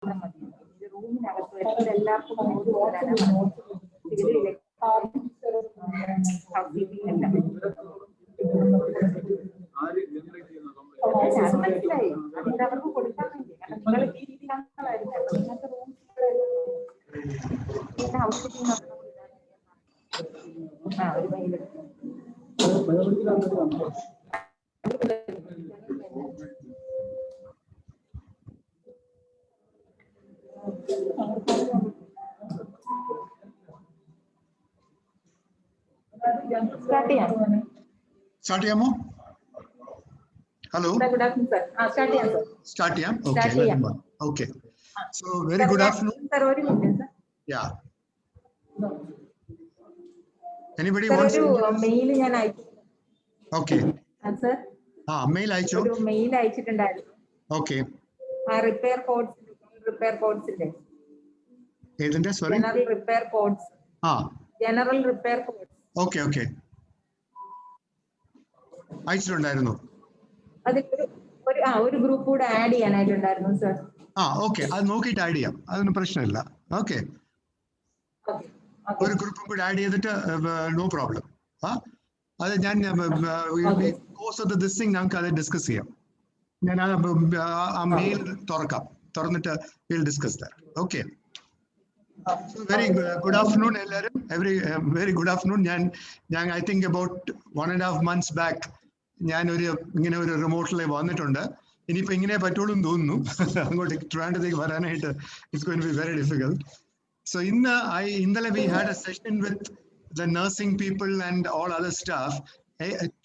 റൂമിനകത്ത് വെച്ചിട്ട് എല്ലാവർക്കും നോട്ട് തരാനാണ് അത് മനസ്സിലായി. അതിന് അവർക്ക് കൊടുക്കാൻ വേണ്ടി നിങ്ങൾ ഈ രീതിയിലായിരുന്നു ഇങ്ങനത്തെ റൂംസ് ഹൗസ് കീപ്പിംഗ് ഒരു മെയിൽ Start ചെയ്യാമോ? Hello. Good afternoon, sir. Start ചെയ്യാം, sir. Start ചെയ്യാം. Okay. Okay. So very good afternoon. Sir, ഒരു minute, sir. Yeah. Anybody sir, wants? ഒരു മെയിൽ ഞാൻ അയച്ചു. Okay. Sir. മെയിൽ അയച്ചോ? ഒരു മെയിൽ അയച്ചിട്ടുണ്ടായിരുന്നു. Okay. റിപ്പയർ കോഡ്സ് ഇല്ലേ? ഏതിന്റെ? Sorry. General repair codes. General repair codes. Okay. അയച്ചിട്ടുണ്ടായിരുന്നു. ഒരു ഗ്രൂപ്പ് കൂടെ ആഡ് ചെയ്യാനായിട്ടുണ്ടായിരുന്നു സർ. ഓക്കെ, അത് നോക്കിയിട്ട് ആഡ് ചെയ്യാം, അതൊന്നും പ്രശ്നമില്ല. ഓക്കെ, ഒരു ഗ്രൂപ്പും കൂടെ ആഡ് ചെയ്തിട്ട് നോ പ്രോബ്ലം. അത് ഞാൻ കോഴ്സ് ഓഫ് ദിസ് തിങ് ഞങ്ങൾക്ക് അത് ഡിസ്കസ് ചെയ്യാം. ഞാൻ ആ മെയിൽ തുറന്നിട്ട് will discuss that. Okay, very good afternoon എല്ലാവരും. Very good afternoon. ഞാൻ I think about 1.5 months back ഞാൻ ഇങ്ങനെ ഒരു റിമോട്ടിൽ വന്നിട്ടുണ്ട്. ഇനിയിപ്പോ ഇങ്ങനെ പറ്റുള്ളൂ എന്ന് തോന്നുന്നു. അങ്ങോട്ട് ട്രിവാൻഡ്രത്തേക്ക് വരാനായിട്ട് it's going to be very difficult. So ഇന്നലെ we had a session with the nursing people and all other staff.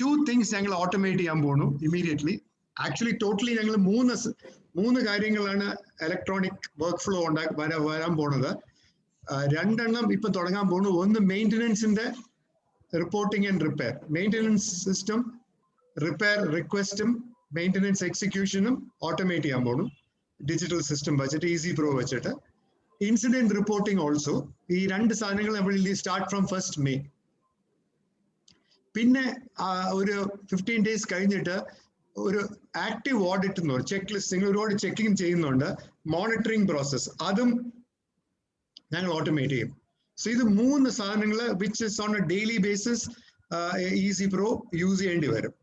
2 things ഞങ്ങൾ ഓട്ടോമേറ്റ് ചെയ്യാൻ പോണു ഇമ്മീഡിയറ്റ്ലി. ആക്ച്വലി ടോട്ടലി ഞങ്ങൾ മൂന്ന് കാര്യങ്ങളാണ് ഇലക്ട്രോണിക് വർക്ക് ഫ്ലോ വരാൻ പോണത്. 2 എണ്ണം ഇപ്പൊ തുടങ്ങാൻ പോണു. ഒന്ന് മെയിൻ്റനൻസിന്റെ reporting and repair. Maintenance system repair റിക്വസ്റ്റും മെയിൻ്റനൻസ് എക്സിക്യൂഷനും ഓട്ടോമേറ്റ് ചെയ്യാൻ പോണു ഡിജിറ്റൽ സിസ്റ്റം വെച്ചിട്ട്, ഈസി പ്രോ വെച്ചിട്ട്. Incident reporting also. ഈ 2 സാധനങ്ങൾ നമ്മൾ സ്റ്റാർട്ട് ഫ്രം 1st May. പിന്നെ ഒരു 15 days കഴിഞ്ഞിട്ട് ഒരു ആക്റ്റീവ് ഓഡിറ്റ് എന്ന് പറയും, ചെക്ക് ലിസ്റ്റ്. നിങ്ങൾ ഒരുപാട് ചെക്കിങ് ചെയ്യുന്നുണ്ട്. മോണിറ്ററിംഗ് പ്രോസസ് അതും ഞങ്ങൾ ഓട്ടോമേറ്റ് ചെയ്യും. സോ ഇത് 3 സാധനങ്ങൾ which is on a daily basis easy pro use ചെയ്യേണ്ടി വരും.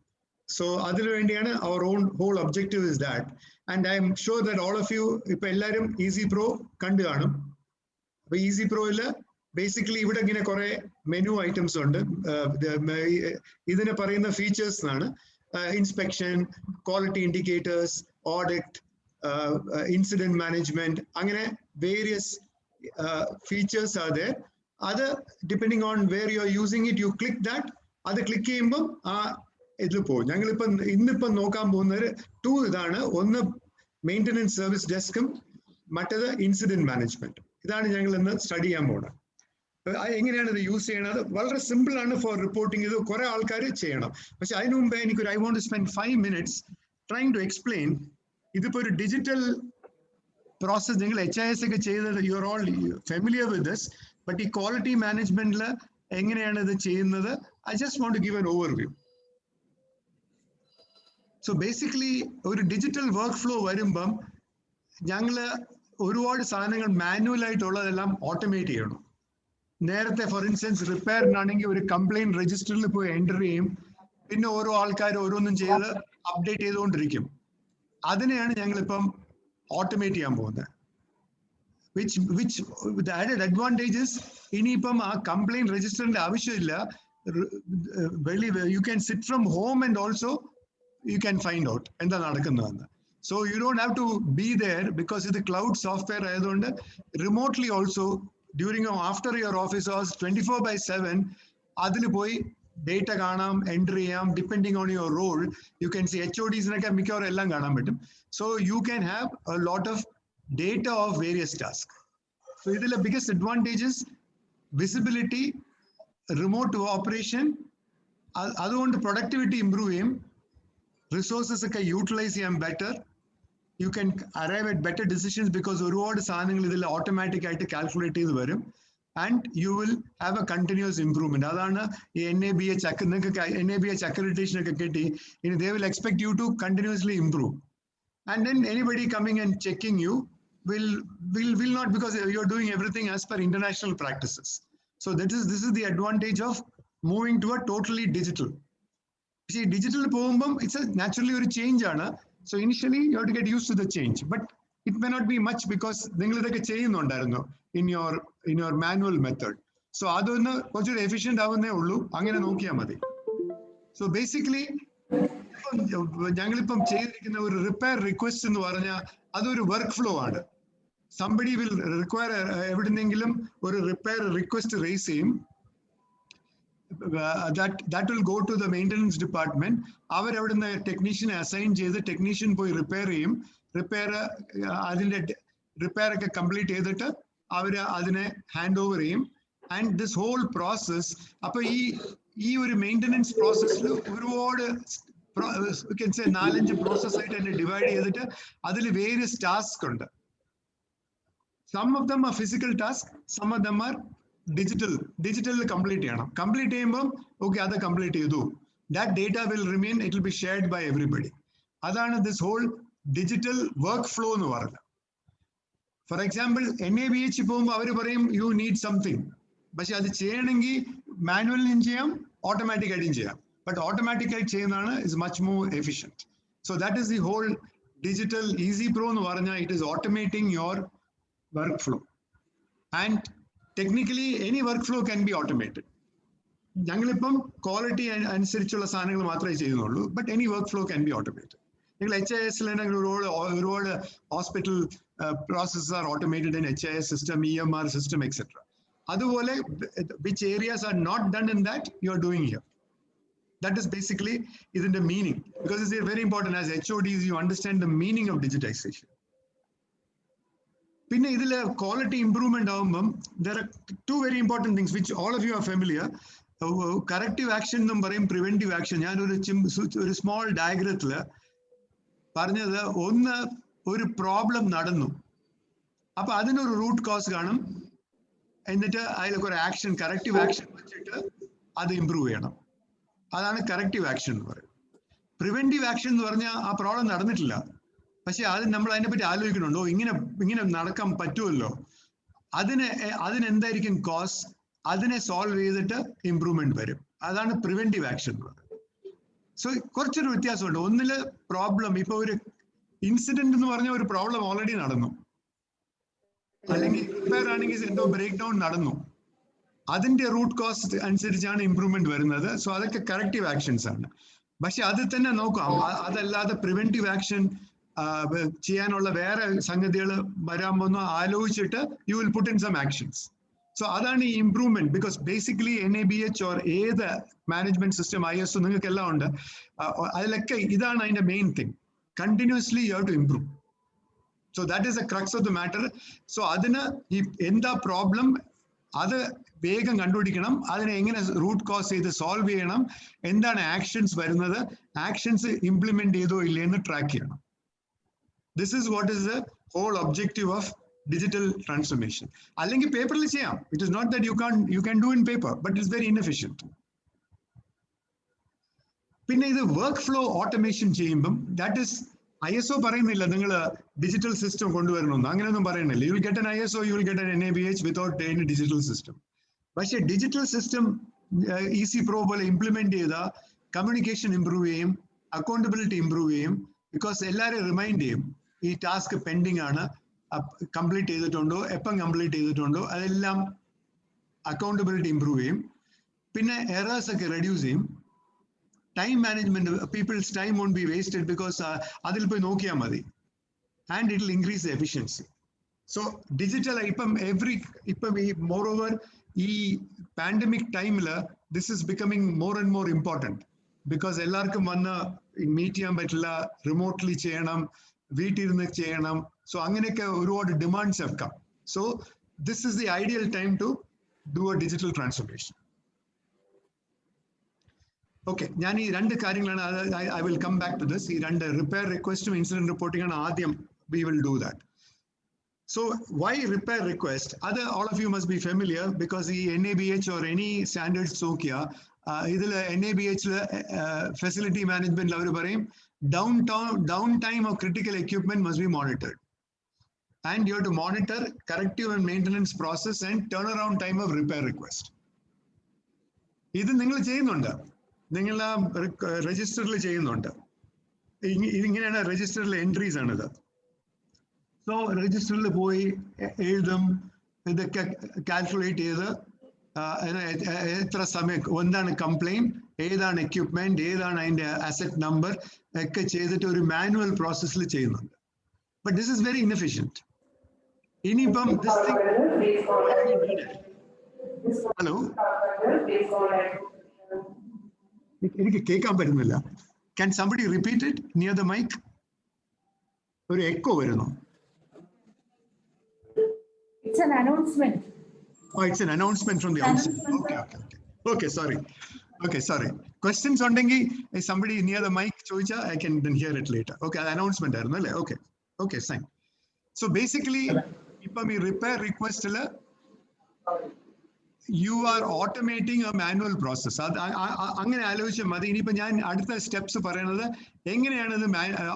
സോ അതിനു വേണ്ടിയാണ് അവർ whole objective is that. And I am sure that all of you ഇപ്പൊ എല്ലാവരും ഈസി പ്രോ കണ്ടു കാണും. അപ്പൊ ഈസി പ്രോയില് ബേസിക്കലി ഇവിടെ ഇങ്ങനെ കുറെ മെനു ഐറ്റംസ് ഉണ്ട്. ഇതിനെ പറയുന്ന ഫീച്ചേഴ്സ് എന്നാണ്. Inspection, quality indicators, audit, incident management, അങ്ങനെ various features are there. Other depending on where you are using it, you click that. അത് ക്ലിക്ക് ചെയ്യുമ്പോൾ ഇതിൽ പോകും. ഞങ്ങളിപ്പം ഇന്നിപ്പം നോക്കാൻ പോകുന്നത് 2 ഇതാണ്. ഒന്ന് മെയിൻ്റനൻസ് സർവീസ് ഡെസ്കും മറ്റേത് ഇൻസിഡന്റ് മാനേജ്മെന്റ്. ഇതാണ് ഞങ്ങൾ ഇന്ന് സ്റ്റഡി ചെയ്യാൻ പോകുന്നത്. എങ്ങനെയാണ് ഇത് യൂസ് ചെയ്യണത്? വളരെ സിമ്പിൾ ആണ് ഫോർ റിപ്പോർട്ടിംഗ്. ഇത് കുറെ ആൾക്കാർ ചെയ്യണം. പക്ഷെ അതിനു മുമ്പേ എനിക്കൊരു I want to spend 5 minutes trying to explain. ഇതിപ്പോ ഒരു ഡിജിറ്റൽ പ്രോസസ്. നിങ്ങൾ HIS ഒക്കെ ചെയ്തത്, you are all familiar with this. But ഈ ക്വാളിറ്റി മാനേജ്മെന്റിൽ എങ്ങനെയാണ് ഇത് ചെയ്യുന്നത്? I just want to give an overview. So basically ഒരു ഡിജിറ്റൽ വർക്ക് ഫ്ലോ വരുമ്പം ഞങ്ങള് ഒരുപാട് സാധനങ്ങൾ മാനുവൽ ആയിട്ടുള്ളതെല്ലാം ഓട്ടോമേറ്റ് ചെയ്യണം. നേരത്തെ ഫോർ ഇൻസ്റ്റൻസ് റിപ്പയറിനാണെങ്കിൽ ഒരു കംപ്ലൈന്റ് രജിസ്റ്ററിൽ പോയി എൻ്റർ ചെയ്യും. പിന്നെ ഓരോ ആൾക്കാർ ഓരോന്നും ചെയ്ത് അപ്ഡേറ്റ് ചെയ്തുകൊണ്ടിരിക്കും. അതിനെയാണ് ഞങ്ങളിപ്പം ഓട്ടോമേറ്റ് ചെയ്യാൻ പോകുന്നത്. വിച്ച് ആഡഡ് അഡ്വാൻറ്റേജസ്, ഇനിയിപ്പം ആ കംപ്ലൈന്റ് രജിസ്റ്ററിന്റെ ആവശ്യമില്ല. You can sit from home and also you can find out എന്താ നടക്കുന്നതെന്ന്. So you don't have to be there because ഇത് ക്ലൗഡ് സോഫ്റ്റ്വെയർ ആയതുകൊണ്ട് remotely also during after your office hours 24/7 അതിൽ പോയി ഡേറ്റ കാണാം, എൻറ്റർ ചെയ്യാം. Depending on your role you can see HODസിനൊക്കെ മിക്കവാറും എല്ലാം കാണാൻ പറ്റും. So you can have a lot of data of various task. So ഇതിലെ biggest advantages visibility, remote operation. അതുകൊണ്ട് പ്രൊഡക്ടിവിറ്റി ഇംപ്രൂവ് ചെയ്യും, റിസോഴ്സസ് ഒക്കെ യൂട്ടിലൈസ് ചെയ്യാൻ better. You can arrive at better decisions because ഒരുപാട് സാധനങ്ങൾ ഇതിൽ ഓട്ടോമാറ്റിക് ആയിട്ട് കാൽക്കുലേറ്റ് ചെയ്ത് വരും. And you will have a continuous improvement. Adana NABH accreditation ketti. They will expect you to continuously improve. And then anybody coming and checking you will not, because you're doing everything as per international practices. So this is the advantage of moving to a totally digital. See, digital പോകുമ്പം it's a naturally ഒരു change ആണ്. So initially you have to get used to the change, but it may not be much because നിങ്ങൾ ഇതൊക്കെ ചെയ്യുന്നുണ്ടായിരുന്നു in your manual method. So അതൊന്ന് കുറച്ചുകൂടി efficient ആവുന്നേ ഉള്ളൂ, അങ്ങനെ നോക്കിയാൽ മതി. So basically ഞങ്ങളിപ്പം ചെയ്തിരിക്കുന്ന ഒരു റിപ്പയർ റിക്വസ്റ്റ് എന്ന് പറഞ്ഞാൽ അതൊരു വർക്ക് ഫ്ലോ ആണ്. സംബഡി വിൽ റിക്വയർ എവിടുന്നെങ്കിലും ഒരു റിപ്പയർ റിക്വസ്റ്റ് റേസ് ചെയ്യും. that will go to the maintenance department. അവരവിടുന്ന് ടെക്നീഷ്യനെ അസൈൻ ചെയ്ത് ടെക്നീഷ്യൻ പോയി റിപ്പയർ ചെയ്യും. അതിന്റെ റിപ്പയർ ഒക്കെ കംപ്ലീറ്റ് ചെയ്തിട്ട് അവര് അതിനെ ഹാൻഡ് ഓവർ ചെയ്യും. ആൻഡ് ദിസ് ഹോൾ പ്രോസസ്, അപ്പൊ ഈ ഒരു മെയിൻ്റനൻസ് പ്രോസസ്സിൽ ഒരുപാട് 4-5 പ്രോസസ് ആയിട്ട് തന്നെ ഡിവൈഡ് ചെയ്തിട്ട് അതിൽ വേരിയസ് ടാസ്ക് ഉണ്ട്. Some of them are physical tasks, some of them are digital complete ചെയ്യണം. കംപ്ലീറ്റ് ചെയ്യുമ്പോൾ ഓക്കെ അത് കംപ്ലീറ്റ് ചെയ്തു, that data will remain, it will be shared by everybody. അതാണ് this whole digital workflow എന്ന് പറയുന്നത്. For example NABH പോകുമ്പോൾ അവർ പറയും you need something, പക്ഷെ അത് ചെയ്യണമെങ്കിൽ മാനുവലിനും ചെയ്യാം ഓട്ടോമാറ്റിക് ആയിട്ടും ചെയ്യാം. ബട്ട് ഓട്ടോമാറ്റിക് ആയിട്ട് ചെയ്യുന്നതാണ് is much more efficient. So that is the whole digital easy pro എന്ന് പറഞ്ഞാൽ it is automating your workflow. And technically any workflow can be automated. ഞങ്ങളിപ്പം ക്വാളിറ്റി അനുസരിച്ചുള്ള സാധനങ്ങൾ മാത്രമേ ചെയ്യുന്നുള്ളൂ, but any work flow can be automated. നിങ്ങൾ HIS ഒരുപാട് hospital processes are automated in HIS system, EMR system et cetera. അതുപോലെ which areas are not done in that you are doing here. That is basically ഇതിന്റെ meaning, because it's very important as HODs you understand the meaning of digitization. പിന്നെ ഇതിൽ quality improvement ആവുമ്പം there are two very important things which all of you are familiar. Corrective action എന്നും പറയും, preventive action. ഞാനൊരു small ഡയഗ്രത്തില് പറഞ്ഞത്, ഒന്ന് ഒരു problem നടന്നു, അപ്പൊ അതിനൊരു റൂട്ട് കോസ് കാണും, എന്നിട്ട് അതിലൊക്കെ ഒരു ആക്ഷൻ, കറക്റ്റീവ് ആക്ഷൻ വെച്ചിട്ട് അത് ഇംപ്രൂവ് ചെയ്യണം. അതാണ് കറക്റ്റീവ് ആക്ഷൻ എന്ന് പറയുന്നത്. പ്രിവെന്റീവ് ആക്ഷൻ എന്ന് പറഞ്ഞാൽ ആ പ്രോബ്ലം നടന്നിട്ടില്ല, പക്ഷെ അത് നമ്മൾ അതിനെപ്പറ്റി ആലോചിക്കണുണ്ടോ, ഇങ്ങനെ നടക്കാൻ പറ്റുമല്ലോ, അതിനെന്തായിരിക്കും കോസ്, അതിനെ സോൾവ് ചെയ്തിട്ട് ഇംപ്രൂവ്മെന്റ് വരും. അതാണ് പ്രിവെന്റീവ് ആക്ഷൻ എന്ന് പറയുന്നത്. സോ കുറച്ചൊരു വ്യത്യാസമുണ്ട്. ഒന്നില് പ്രോബ്ലം, ഇപ്പൊ ഒരു ഇൻസിഡന്റ് എന്ന് പറഞ്ഞ ഒരു പ്രോബ്ലം ഓൾറെഡി നടന്നു, അല്ലെങ്കിൽ റിപ്പയർ ആണെങ്കിൽ എന്തോ ബ്രേക്ക് ഡൗൺ നടന്നു, അതിന്റെ റൂട്ട് കോസ് അനുസരിച്ചാണ് ഇംപ്രൂവ്മെന്റ് വരുന്നത്. സോ അതൊക്കെ കറക്റ്റീവ് ആക്ഷൻസ് ആണ്. പക്ഷെ അത് തന്നെ നോക്കാം, അതല്ലാതെ പ്രിവെന്റീവ് ആക്ഷൻ ചെയ്യാനുള്ള വേറെ സംഗതികൾ വരാമെന്ന് ആലോചിച്ചിട്ട് you will put in some actions. So അതാണ് ഈ improvement. Because basically NABH or ഏത് മാനേജ്മെന്റ് സിസ്റ്റം ISO നിങ്ങൾക്ക് എല്ലാം ഉണ്ട്, അതിലൊക്കെ ഇതാണ് അതിന്റെ main thing. Continuously you have to improve. So that is the crux of the matter. So അതിന് ഈ എന്താ പ്രോബ്ലം അത് വേഗം കണ്ടുപിടിക്കണം, അതിനെ എങ്ങനെ റൂട്ട് കോസ് ചെയ്ത് സോൾവ് ചെയ്യണം, എന്താണ് ആക്ഷൻസ് വരുന്നത്, ആക്ഷൻസ് ഇംപ്ലിമെന്റ് ചെയ്തോ ഇല്ലേ എന്ന് ട്രാക്ക് ചെയ്യണം. This is what is the whole objective of digital transformation. അല്ലെങ്കിൽ പേപ്പറിൽ ചെയ്യാം. It is not that you can do in paper, but it's very inefficient. പിന്നെ ഇത് വർക്ക് ഫ്ലോ ഓട്ടോമേഷൻ ചെയ്യുമ്പം ദാറ്റ് ഇസ് ISO പറയുന്നില്ല നിങ്ങൾ ഡിജിറ്റൽ സിസ്റ്റം കൊണ്ടുവരണമെന്ന്, അങ്ങനെയൊന്നും പറയുന്നില്ല. You will get an ISO, you will get an NABH without any digital system. പക്ഷേ digital system easy pro പോലെ ഇംപ്ലിമെന്റ് ചെയ്ത കമ്മ്യൂണിക്കേഷൻ ഇംപ്രൂവ് ചെയ്യും, അക്കൗണ്ടബിലിറ്റി ഇംപ്രൂവ് ചെയ്യും. ബിക്കോസ് എല്ലാവരും റിമൈൻഡ് ചെയ്യും ഈ ടാസ്ക് പെൻഡിങ് ആണ്, കംപ്ലീറ്റ് ചെയ്തിട്ടുണ്ടോ, എപ്പം കംപ്ലീറ്റ് ചെയ്തിട്ടുണ്ടോ, അതെല്ലാം അക്കൗണ്ടബിലിറ്റി ഇംപ്രൂവ് ചെയ്യും. പിന്നെ എറേഴ്സ് ഒക്കെ റെഡ്യൂസ് ചെയ്യും. Time management, people's time won't be wasted because അതിൽ പോയി നോക്കിയാൽ മതി. And it will increase the efficiency. So digital ഇപ്പം ഈ മോർ ഓവർ ഈ പാൻഡമിക് ടൈമില് this is becoming more and more important. Because എല്ലാവർക്കും വന്ന് മീറ്റ് ചെയ്യാൻ പറ്റില്ല, റിമോട്ട്ലി ചെയ്യണം, വീട്ടിലിരുന്ന് ചെയ്യണം. സോ അങ്ങനെയൊക്കെ ഒരുപാട് demands have come. So this is the ideal time to do a digital transformation. Okay, ഞാൻ ഈ രണ്ട് കാര്യങ്ങളാണ്, I will come back to this. ഈ രണ്ട് റിപ്പയർ റിക്വസ്റ്റും ഇൻസിഡന്റ് റിപ്പോർട്ടിംഗ് ആണ് ആദ്യം. We will do that. So why repair request? Other all of you must be familiar because the NABH or any standards നോക്കിയാ ഇതിൽ NABH facility മാനേജ്മെന്റിൽ അവർ പറയും down time of critical equipment must be monitored. and you have to monitor corrective and maintenance process and turnaround time of repair request. ഇത് നിങ്ങൾ ചെയ്യുന്നുണ്ട്, നിങ്ങൾ ആ രജിസ്റ്ററിൽ ചെയ്യുന്നുണ്ട്. ഇങ്ങനെയാണ് രജിസ്റ്ററിലെ എൻട്രീസ് ആണിത്. സോ രജിസ്റ്ററിൽ പോയി എഴുതും, ഇതൊക്കെ കാൽക്കുലേറ്റ് ചെയ്ത് എത്ര സമയം, എന്താണ് കംപ്ലൈന്റ്, ഏതാണ് എക്യുപ്മെന്റ്, ഏതാണ് അതിന്റെ അസറ്റ് നമ്പർ ഒക്കെ ചെയ്തിട്ട് ഒരു മാനുവൽ പ്രോസസ്സിൽ ചെയ്യുന്നുണ്ട്. But this is very inefficient. ഇനിയിപ്പം ഹലോ, എനിക്ക് കേൾക്കാൻ പറ്റുന്നില്ല. Can somebody repeat it near the mic? ഒരു എക്കോ വരുന്നു. It's an announcement. Oh, it's an announcement from the outside. Okay, sorry. Questions ഉണ്ടെങ്കിൽ somebody near the mic ചോദിച്ചാൽ I can then hear it later. Okay, അത് announcement ആയിരുന്നു അല്ലേ? Okay, fine. So basically ഇപ്പം ഈ repair റിക്വസ്റ്റില് you are automating a manual process. അങ്ങനെ ആലോചിച്ചാൽ മതി. ഇനിയിപ്പോ ഞാൻ അടുത്ത സ്റ്റെപ്സ് പറയുന്നത് എങ്ങനെയാണ് ഇത്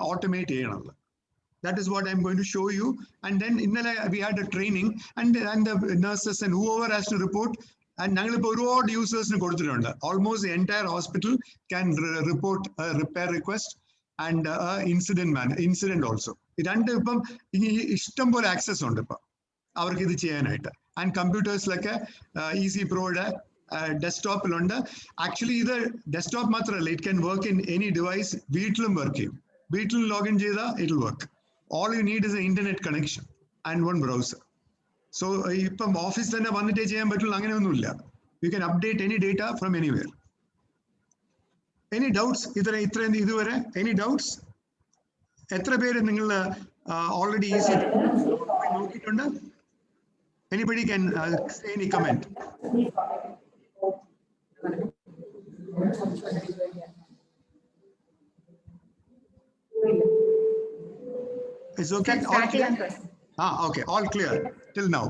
ഓട്ടോമേറ്റ് ചെയ്യണത്. That is what I'm going to show you. And then ഇന്നലെ we had a training and the nurses and whoever has to report. And ഞങ്ങളിപ്പോൾ ഒരുപാട് യൂസേഴ്സിന് കൊടുത്തിട്ടുണ്ട്. Almost the entire hospital can report a repair request and incident also. രണ്ട് ഇപ്പം ഇഷ്ടം പോലെ access ഉണ്ട് ഇപ്പം അവർക്ക് ഇത് ചെയ്യാനായിട്ട്. And കമ്പ്യൂട്ടേഴ്സിലൊക്കെ ഈസി പ്രോയുടെ ഡെസ്ക്ടോപ്പിലുണ്ട്. ആക്ച്വലി ഇത് ഡെസ്ക്ടോപ്പ് മാത്രമല്ല, it can work in any device. വീട്ടിലും വർക്ക് ചെയ്യും. വീട്ടിലും ലോഗിൻ ചെയ്താൽ it work. All you need is a internet connection and one browser. So ഇപ്പം ഓഫീസ് തന്നെ വന്നിട്ടേ ചെയ്യാൻ പറ്റുള്ളൂ, അങ്ങനെയൊന്നുമില്ല. You can update any data from anywhere. Any doubts ഇതുവരെ? Any doubts? എത്ര പേര് നിങ്ങൾ ഓൾറെഡി ഈസി നോക്കിയിട്ടുണ്ട്? Anybody can say any comment? It's okay. All clear? Okay. All clear till now.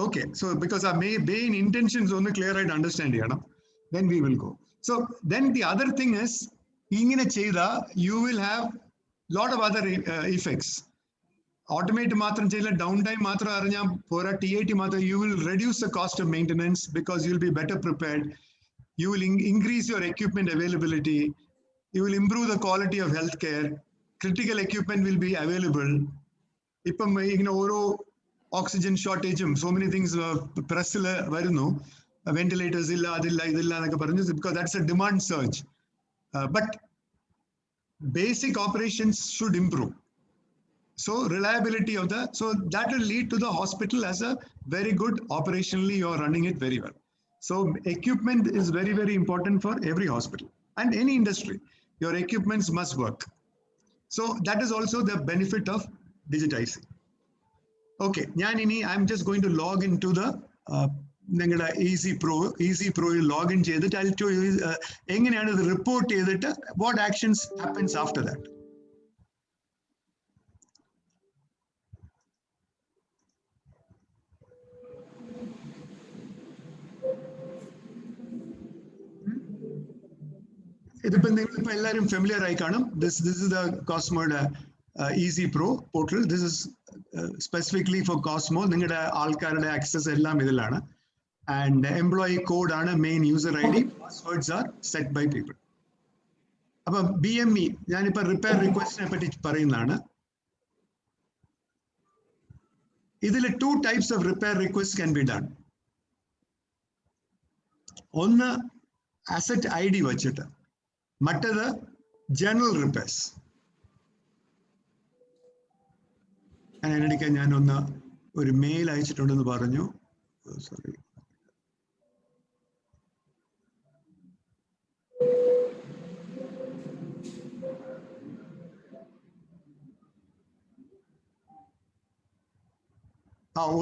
Okay. So because our main intentions only clear, right? Understand here, no? Then we will go. So then the other thing is, ingine cheyda you will have lot of other effects. Automate matram cheyla, downtime matram aranja pora, TAT matram, you will reduce the cost of maintenance because you will be better prepared. You will increase your equipment availability. You will improve the quality of healthcare. Critical equipment will be available. Ippam oro oxygen shortage, so many things press varunu, ventilators illa adilla idilla enakku paranju, because that's a demand surge. But basic operations should improve. So reliability of so that will lead to the hospital as a very good, operationally you are running it very well. So equipment is very, very important for every hospital and any industry. Your equipments must work. So that is also the benefit of digitizing. Okay, I'm just going to log into the Easy Pro login ചെയ്തിട്ട് I'll show you എങ്ങനെയാണ് ഇത് report ചെയ്തിട്ട് what actions happens after that. ഇതിപ്പോ നിങ്ങളിപ്പോ എല്ലാവരും familiar ആയി കാണും. This is the Cosmod Easy Pro portal. This is specifically for Cosmo. നിങ്ങളുടെ ആൾക്കാരുടെ ആക്സസ് എല്ലാം ഇതിലാണ്. And employee code ആണ് main user ID. Passwords are set by people. അപ്പൊ BME ഞാനിപ്പോ റിപ്പയർ റിക്വസ്റ്റിനെ പറ്റി പറയുന്നതാണ്. ഇതിൽ 2 types of repair requests can be done. ഒന്ന് asset ID വച്ചിട്ട്, മറ്റത് ജനറൽ റിപ്പയർസ്. അതിനിടയ്ക്ക് ഞാനൊന്ന് ഒരു മെയിൽ അയച്ചിട്ടുണ്ടെന്ന് പറഞ്ഞു. സോറി.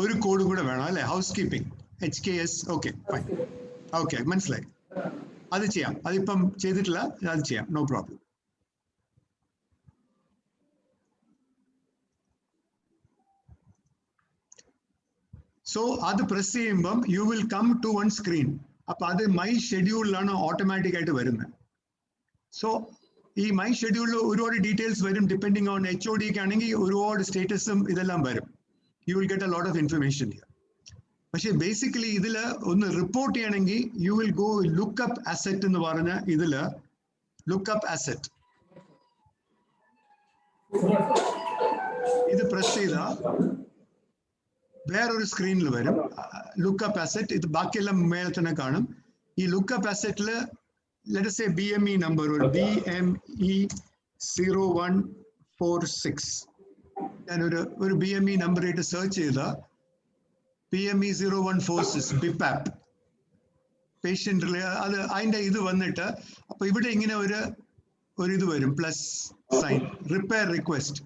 ഒരു കോഡ് കൂടെ വേണം അല്ലെ? House keeping HKS. Okay fine. Okay മനസ്സിലായി. അത് ചെയ്യാം. അതിപ്പം ചെയ്തിട്ടില്ല, അത് ചെയ്യാം, നോ പ്രോബ്ലം. സോ അത് പ്രസ് ചെയ്യുമ്പം you will come to one screen. അപ്പൊ അത് മൈ ഷെഡ്യൂളിലാണ് ഓട്ടോമാറ്റിക് ആയിട്ട് വരുന്നത്. സോ ഈ മൈ ഷെഡ്യൂളിൽ ഒരുപാട് ഡീറ്റെയിൽസ് വരും. ഡിപ്പെൻഡിങ് ഓൺ HOD ആണെങ്കിൽ ഒരുപാട് സ്റ്റേറ്റസും ഇതെല്ലാം വരും. you will get a lot of information here. പക്ഷേ ബേസിക്കലി ഇതിൽ ഒന്ന് റിപ്പോർട്ട് ചെയ്യണമെങ്കിൽ you will go lookup asset എന്ന് പറഞ്ഞ ഇതിൽ ലുക്കപ്പ് അസെറ്റ് ഇത് പ്രസ് ചെയ്താൽ വേറൊരു സ്ക്രീനിൽ വരും ലുക്കപ്പ് അസെറ്റ്. ഇത് ബാക്കിയെല്ലാം മേലെ തന്നെ കാണും. ഈ lookup അസെറ്റിൽ let us say BME number or BME 0146. ഞാൻ ഒരു BME നമ്പർ ആയിട്ട് സെർച്ച് ചെയ്ത PME 0146 BIPAP പേഷ്യൻ്റ് അത് അതിൻ്റെ ഇത് വന്നിട്ട് അപ്പൊ ഇവിടെ ഇങ്ങനെ ഒരു ഇത് വരും പ്ലസ് സൈൻ റിപ്പയർ റിക്വസ്റ്റ്.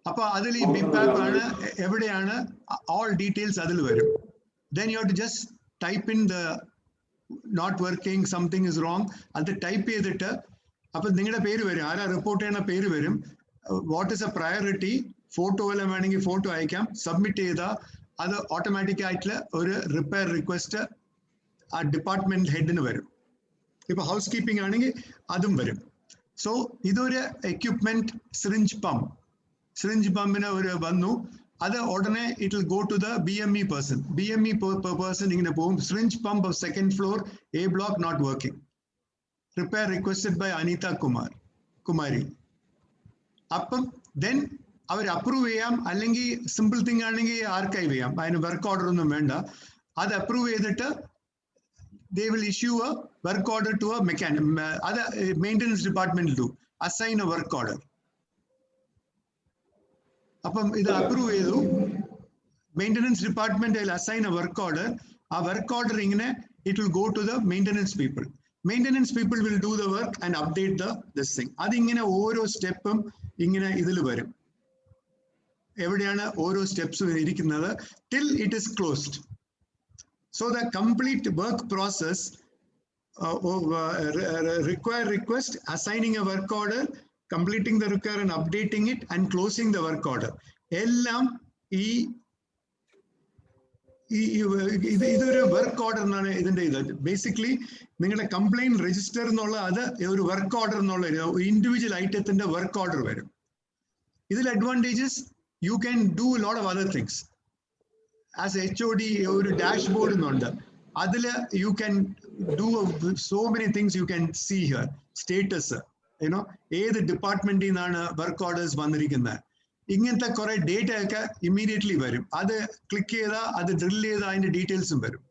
അപ്പൊ അതിൽ ഈ BIPAP ആണ് എവിടെയാണ് ഓൾ ഡീറ്റെയിൽസ് അതിൽ വരും. then you have to just type in the not working, something is wrong. അത് ടൈപ്പ് ചെയ്തിട്ട് അപ്പൊ നിങ്ങളുടെ പേര് വരും, ആരാ റിപ്പോർട്ട് ചെയ്യുന്ന പേര് വരും, what is A priority, photo എല്ലാം വേണമെങ്കിൽ ഫോട്ടോ അയക്കാം. സബ്മിറ്റ് ചെയ്താൽ അത് ഓട്ടോമാറ്റിക് ആയിട്ടുള്ള ഒരു റിപ്പയർ റിക്വസ്റ്റ് ആ ഡിപ്പാർട്ട്മെന്റ് ഹെഡിന് വരും. ഇപ്പൊ ഹൗസ് കീപ്പിംഗ് ആണെങ്കിൽ അതും വരും. സോ ഇതൊരു എക്യുപ്മെന്റ് സിറിഞ്ച് പമ്പിന് ഒരു വന്നു, അത് ഉടനെ it will go to the BME person. BME person ഇങ്ങനെ പോകും, syringe pump of second floor A block not working, repair requested by Anita Kumari. അപ്പം ദെൻ അവർ അപ്രൂവ് ചെയ്യാം, അല്ലെങ്കിൽ സിമ്പിൾ തിങ് ആണെങ്കിൽ ആർക്കൈവ് ചെയ്യാം, അതിന് വർക്ക് ഓർഡർ ഒന്നും വേണ്ട. അത് അപ്രൂവ് ചെയ്തിട്ട് they will issue a work order to a mechanic. അത് മെയിൻ്റനൻസ് ഡിപ്പാർട്ട്മെന്റിൽ do assign a work order. അപ്പം ഇത് അപ്രൂവ് ചെയ്തു, maintenance department assign a work order. ആ വർക്ക് ഓർഡർ ഇങ്ങനെ it will go to the maintenance people. Maintenance people will do the work and update this thing. അതിങ്ങനെ ഓരോ സ്റ്റെപ്പും ഇങ്ങനെ ഇതിൽ വരും, എവിടെയാണ് ഓരോ സ്റ്റെപ്സും ഇരിക്കുന്നത് till it is closed. So the complete work process require request, assigning a work order, completing the require and updating it and closing the work order. എല്ലാം ഇതൊരു വർക്ക് ഓർഡർ എന്നാണ് ഇതിന്റെ ഇത്. ബേസിക്കലി നിങ്ങളുടെ കംപ്ലൈന്റ് രജിസ്റ്റർ എന്നുള്ള അത് ഒരു work order എന്നുള്ള ഇൻഡിവിജ്വൽ ഐറ്റത്തിന്റെ വർക്ക് ഓർഡർ വരും. ഇതിൽ advantages you can do lot of other things. As HOD ഒരു ഡാഷ് ബോർഡ് എന്നുണ്ട്, അതില് you can do so many things. You can see here status, ഏത് ഡിപ്പാർട്ട്മെന്റിൽ നിന്നാണ് വർക്ക് ഓർഡേഴ്സ് വന്നിരിക്കുന്നത്, ഇങ്ങനത്തെ കുറെ ഡേറ്റ ഒക്കെ ഇമ്മീഡിയറ്റ്ലി വരും. അത് ക്ലിക്ക് ചെയ്താൽ അത് ഡ്രിൽ ചെയ്താൽ അതിന്റെ ഡീറ്റെയിൽസും വരും.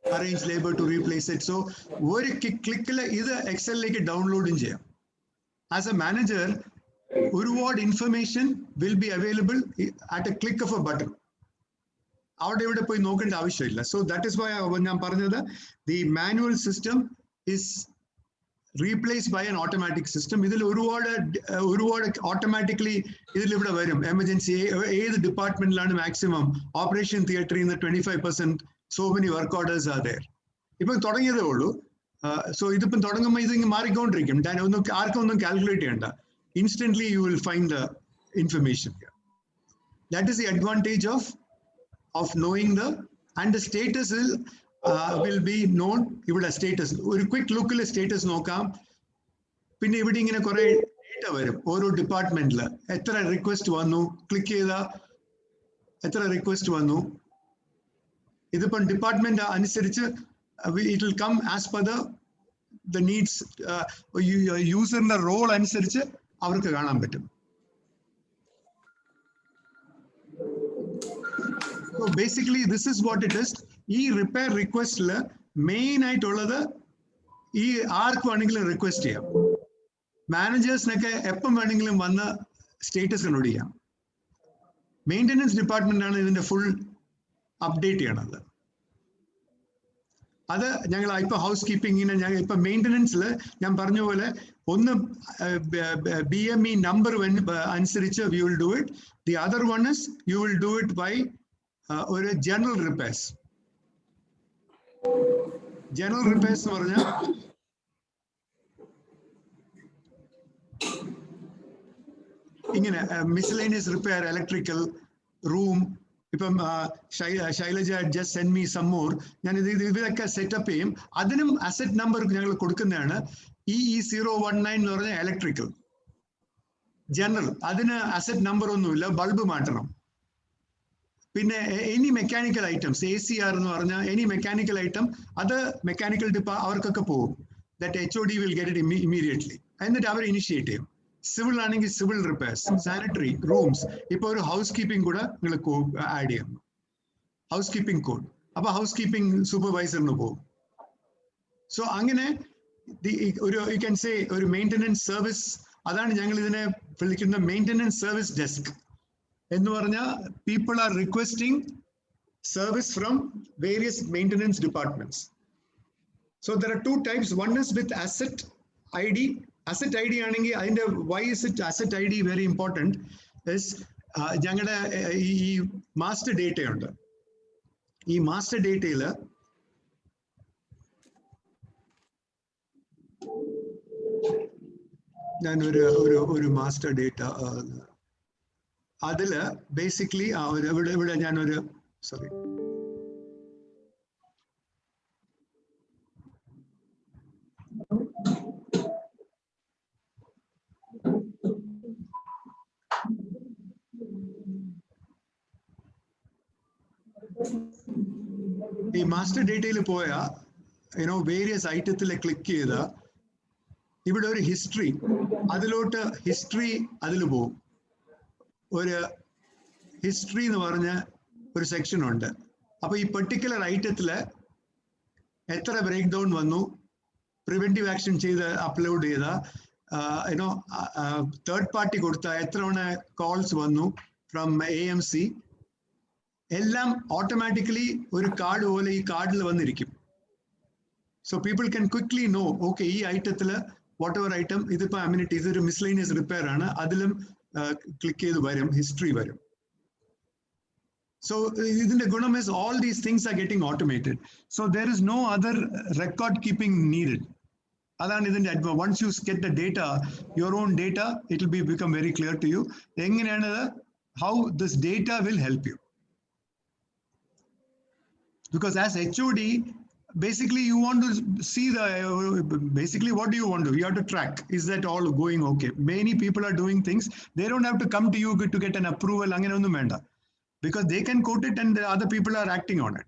Arrange labour to replace it. So ഒരു ക്ലിക്കിൽ ഇത് എക്സലിലേക്ക് ഡൗൺലോഡും ചെയ്യാം. ആസ് എ മാനേജർ ഒരുപാട് information will be available at a click of a button. അവിടെ ഇവിടെ പോയി നോക്കേണ്ട ആവശ്യമില്ല. സോ ദാറ്റ് ഇസ് വൈ ഞാൻ പറഞ്ഞത് the manual system is replace by an automatic system. ഇതിൽ ഒരുപാട് ഓട്ടോമാറ്റിക്കലി ഇതിലിവിടെ വരും. എമർജൻസി ഏത് ഡിപ്പാർട്ട്മെന്റിലാണ് മാക്സിമം, ഓപ്പറേഷൻ തിയേറ്ററിൽ നിന്ന് 25% so many work orders R there. ഇപ്പം തുടങ്ങിയതേ ഉള്ളൂ. സോ ഇതിപ്പം തുടങ്ങുമ്പോൾ ഇതിങ്ങനെ മാറിക്കൊണ്ടിരിക്കും. ആർക്കും ഒന്നും കാൽക്കുലേറ്റ് ചെയ്യണ്ട. Instantly you will find the information here. That is the advantage of knowing and the status will be known. ഇവിടെ status ഒരു ക്വിക്ക് ലുക്കിൽ സ്റ്റേറ്റസ് നോക്കാം. പിന്നെ ഇവിടെ ഇങ്ങനെ കുറെ ഡേറ്റ വരും ഓരോ ഡിപ്പാർട്ട്മെന്റിൽ. എത്ര റിക്വസ്റ്റ് വന്നു, ക്ലിക്ക് ചെയ്താൽ എത്ര റിക്വസ്റ്റ് വന്നു. ഇതിപ്പം ഡിപ്പാർട്ട്മെന്റ് അനുസരിച്ച് it will come as per the needs. യൂസറിന്റെ റോൾ അനുസരിച്ച് അവർക്ക് കാണാൻ പറ്റും. So basically this is what it is. ഈ റിപ്പയർ റിക്വസ്റ്റില് മെയിൻ ആയിട്ടുള്ളത് ഈ ആർക്ക് വേണമെങ്കിലും റിക്വസ്റ്റ് ചെയ്യാം. മാനേജേഴ്സിനൊക്കെ എപ്പം വേണമെങ്കിലും വന്ന് സ്റ്റേറ്റസ് കൺട്രോൾ ചെയ്യാം. മെയിൻ്റനൻസ് ഡിപ്പാർട്ട്മെന്റ് ആണ് ഇതിന്റെ ഫുൾ അപ്ഡേറ്റ് ചെയ്യണത്. അത് ഞങ്ങൾ ഇപ്പൊ ഹൗസ് കീപ്പിങ്ങിന് ഞങ്ങൾ ഇപ്പൊ മെയിൻ്റനൻസിൽ ഞാൻ പറഞ്ഞ പോലെ ഒന്ന് BME നമ്പർ അനുസരിച്ച് we will do it. The other one is you will do it by ഒരു ജനറൽ റിപ്പയർസ്. ജനറൽ റിപ്പയർസ് എന്ന് പറഞ്ഞാൽ ഇങ്ങനെ മിസ്ലേനിയസ് റിപ്പയർ, ഇലക്ട്രിക്കൽ, റൂം. ഇപ്പം Shailaja just send me some more. ഞാൻ ഇതൊക്കെ സെറ്റപ്പ് ചെയ്യും. അതിനും അസറ്റ് നമ്പർ ഞങ്ങൾ കൊടുക്കുന്നതാണ്. EE019 എന്ന് പറഞ്ഞാൽ ഇലക്ട്രിക്കൽ. ജനറൽ, അതിന് അസറ്റ് നമ്പർ ഒന്നുമില്ല, ബൾബ് മാറ്റണം. പിന്നെ എനി മെക്കാനിക്കൽ ഐറ്റംസ്, ACR എന്ന് പറഞ്ഞാൽ എനി മെക്കാനിക്കൽ ഐറ്റം, അത് മെക്കാനിക്കൽ അവർക്കൊക്കെ പോകും. That HOD will get it immediately. എന്നിട്ട് അവർ ഇനിഷ്യേറ്റ് ചെയ്യും. സിവിൽ ആണെങ്കിൽ സിവിൽ റിപ്പയർസ്, സാനിറ്ററി, റൂംസ്. ഇപ്പൊ ഒരു ഹൗസ് കീപ്പിംഗ് കൂടെ നിങ്ങൾ ആഡ് ചെയ്യണം, ഹൗസ് കീപ്പിംഗ് കോഡ്. അപ്പൊ ഹൗസ് കീപ്പിംഗ് സൂപ്പർവൈസറിന് പോകും. സോ അങ്ങനെ ഒരു യു ക്യാൻ സേ ഒരു മെയിൻ്റനൻസ് സർവീസ്, അതാണ് ഞങ്ങൾ ഇതിനെ വിളിക്കുന്ന മെയിൻ്റനൻസ് സർവീസ് ഡെസ്ക് എന്ന് പറഞ്ഞാൽ people are requesting service from various maintenance departments. So there are 2 types. One is with asset ID. Asset ID ആണെങ്കിൽ അതിന്റെ why is it asset ID very important is ഞങ്ങളുടെ ഈ മാസ്റ്റർ ഡേറ്റ ഉണ്ട്. ഈ master ഡേറ്റയിൽ ഞാൻ ഒരു മാസ്റ്റർ ഡേറ്റ അതില് basically ഇവിടെ ഞാനൊരു സോറി ഈ മാസ്റ്റർ ഡേറ്റയിൽ പോയ വേരിയസ് ഐറ്റത്തിൽ ക്ലിക്ക് ചെയ്ത ഇവിടെ ഒരു ഹിസ്റ്ററി, അതിലോട്ട് ഹിസ്റ്ററി അതിൽ പോകും. ഒരു ഹിസ്റ്ററി എന്ന് പറഞ്ഞ ഒരു സെക്ഷൻ ഉണ്ട്. അപ്പൊ ഈ പെർട്ടിക്കുലർ ഐറ്റത്തില് എത്ര ബ്രേക്ക് ഡൗൺ വന്നു, പ്രിവെന്റീവ് ആക്ഷൻ ചെയ്ത് അപ്ലോഡ് ചെയ്ത, തേർഡ് പാർട്ടി കൊടുത്ത എത്ര തവണ കോൾസ് വന്നു ഫ്രം AMC, എല്ലാം ഓട്ടോമാറ്റിക്കലി ഒരു കാർഡ് പോലെ ഈ കാർഡിൽ വന്നിരിക്കും. So people can quickly know, okay ഈ ഐറ്റത്തില് whatever item, ഇതിപ്പോ അമ്യൂണിറ്റി, ഇതൊരു മിസ്ലേനിയസ് റിപ്പയർ ആണ്, അതിലും ക്ലിക്ക് ചെയ്ത് വരും, ഹിസ്റ്ററി വരും. സോ ഇതിന്റെ ഗുണം is all these things are getting automated. So there is no other record keeping needed. അതാണ് ഇതിന്റെ advantage. Once you get the data, your own data, it will become very clear to you എങ്ങനെയാണ് how this data will help you. Because as HOD, basically you want to see basically what do you want to do? You have to track, is that all going okay? Many people are doing things, they don't have to come to you to get an approval angane onnum venda, because they can quote it and the other people are acting on it.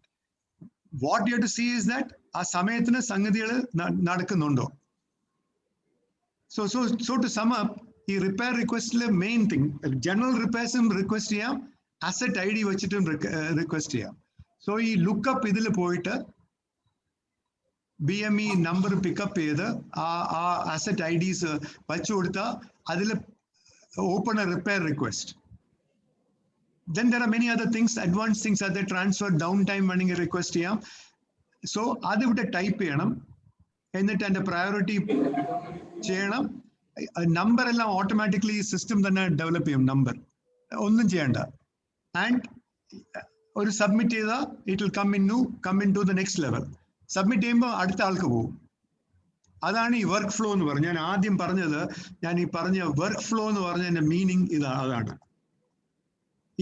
What you have to see is that aa samayathine sangadiyal nadakkunnundo. So to sum up, ee repair request le main thing, general repairs request cheyam, asset ID vechittum request cheyam. So ee lookup idile poite BME number pickup ചെയ്ത് ആ asset IDs വച്ചു കൊടുത്താൽ അതിൽ open A repair request. Then there are many other things, advanced things are there, transfer, downtime വേണമെങ്കിൽ request ചെയ്യാം. So അത് ഇവിടെ type ചെയ്യണം, എന്നിട്ട് അതിന്റെ പ്രയോറിറ്റി ചെയ്യണം. നമ്പർ എല്ലാം ഓട്ടോമാറ്റിക്കലി സിസ്റ്റം തന്നെ ഡെവലപ്പ് ചെയ്യും, നമ്പർ ഒന്നും ചെയ്യണ്ട. ആൻഡ് ഒരു സബ്മിറ്റ് ചെയ്താൽ it will come into the next level. Submit ചെയ്യുമ്പോൾ അടുത്ത ആൾക്ക് പോകും. അതാണ് ഈ വർക്ക് ഫ്ലോ എന്ന് പറഞ്ഞത്. ഞാൻ ആദ്യം പറഞ്ഞത്, ഞാൻ ഈ പറഞ്ഞ വർക്ക് ഫ്ലോ എന്ന് പറഞ്ഞതിന്റെ മീനിങ് അതാണ്.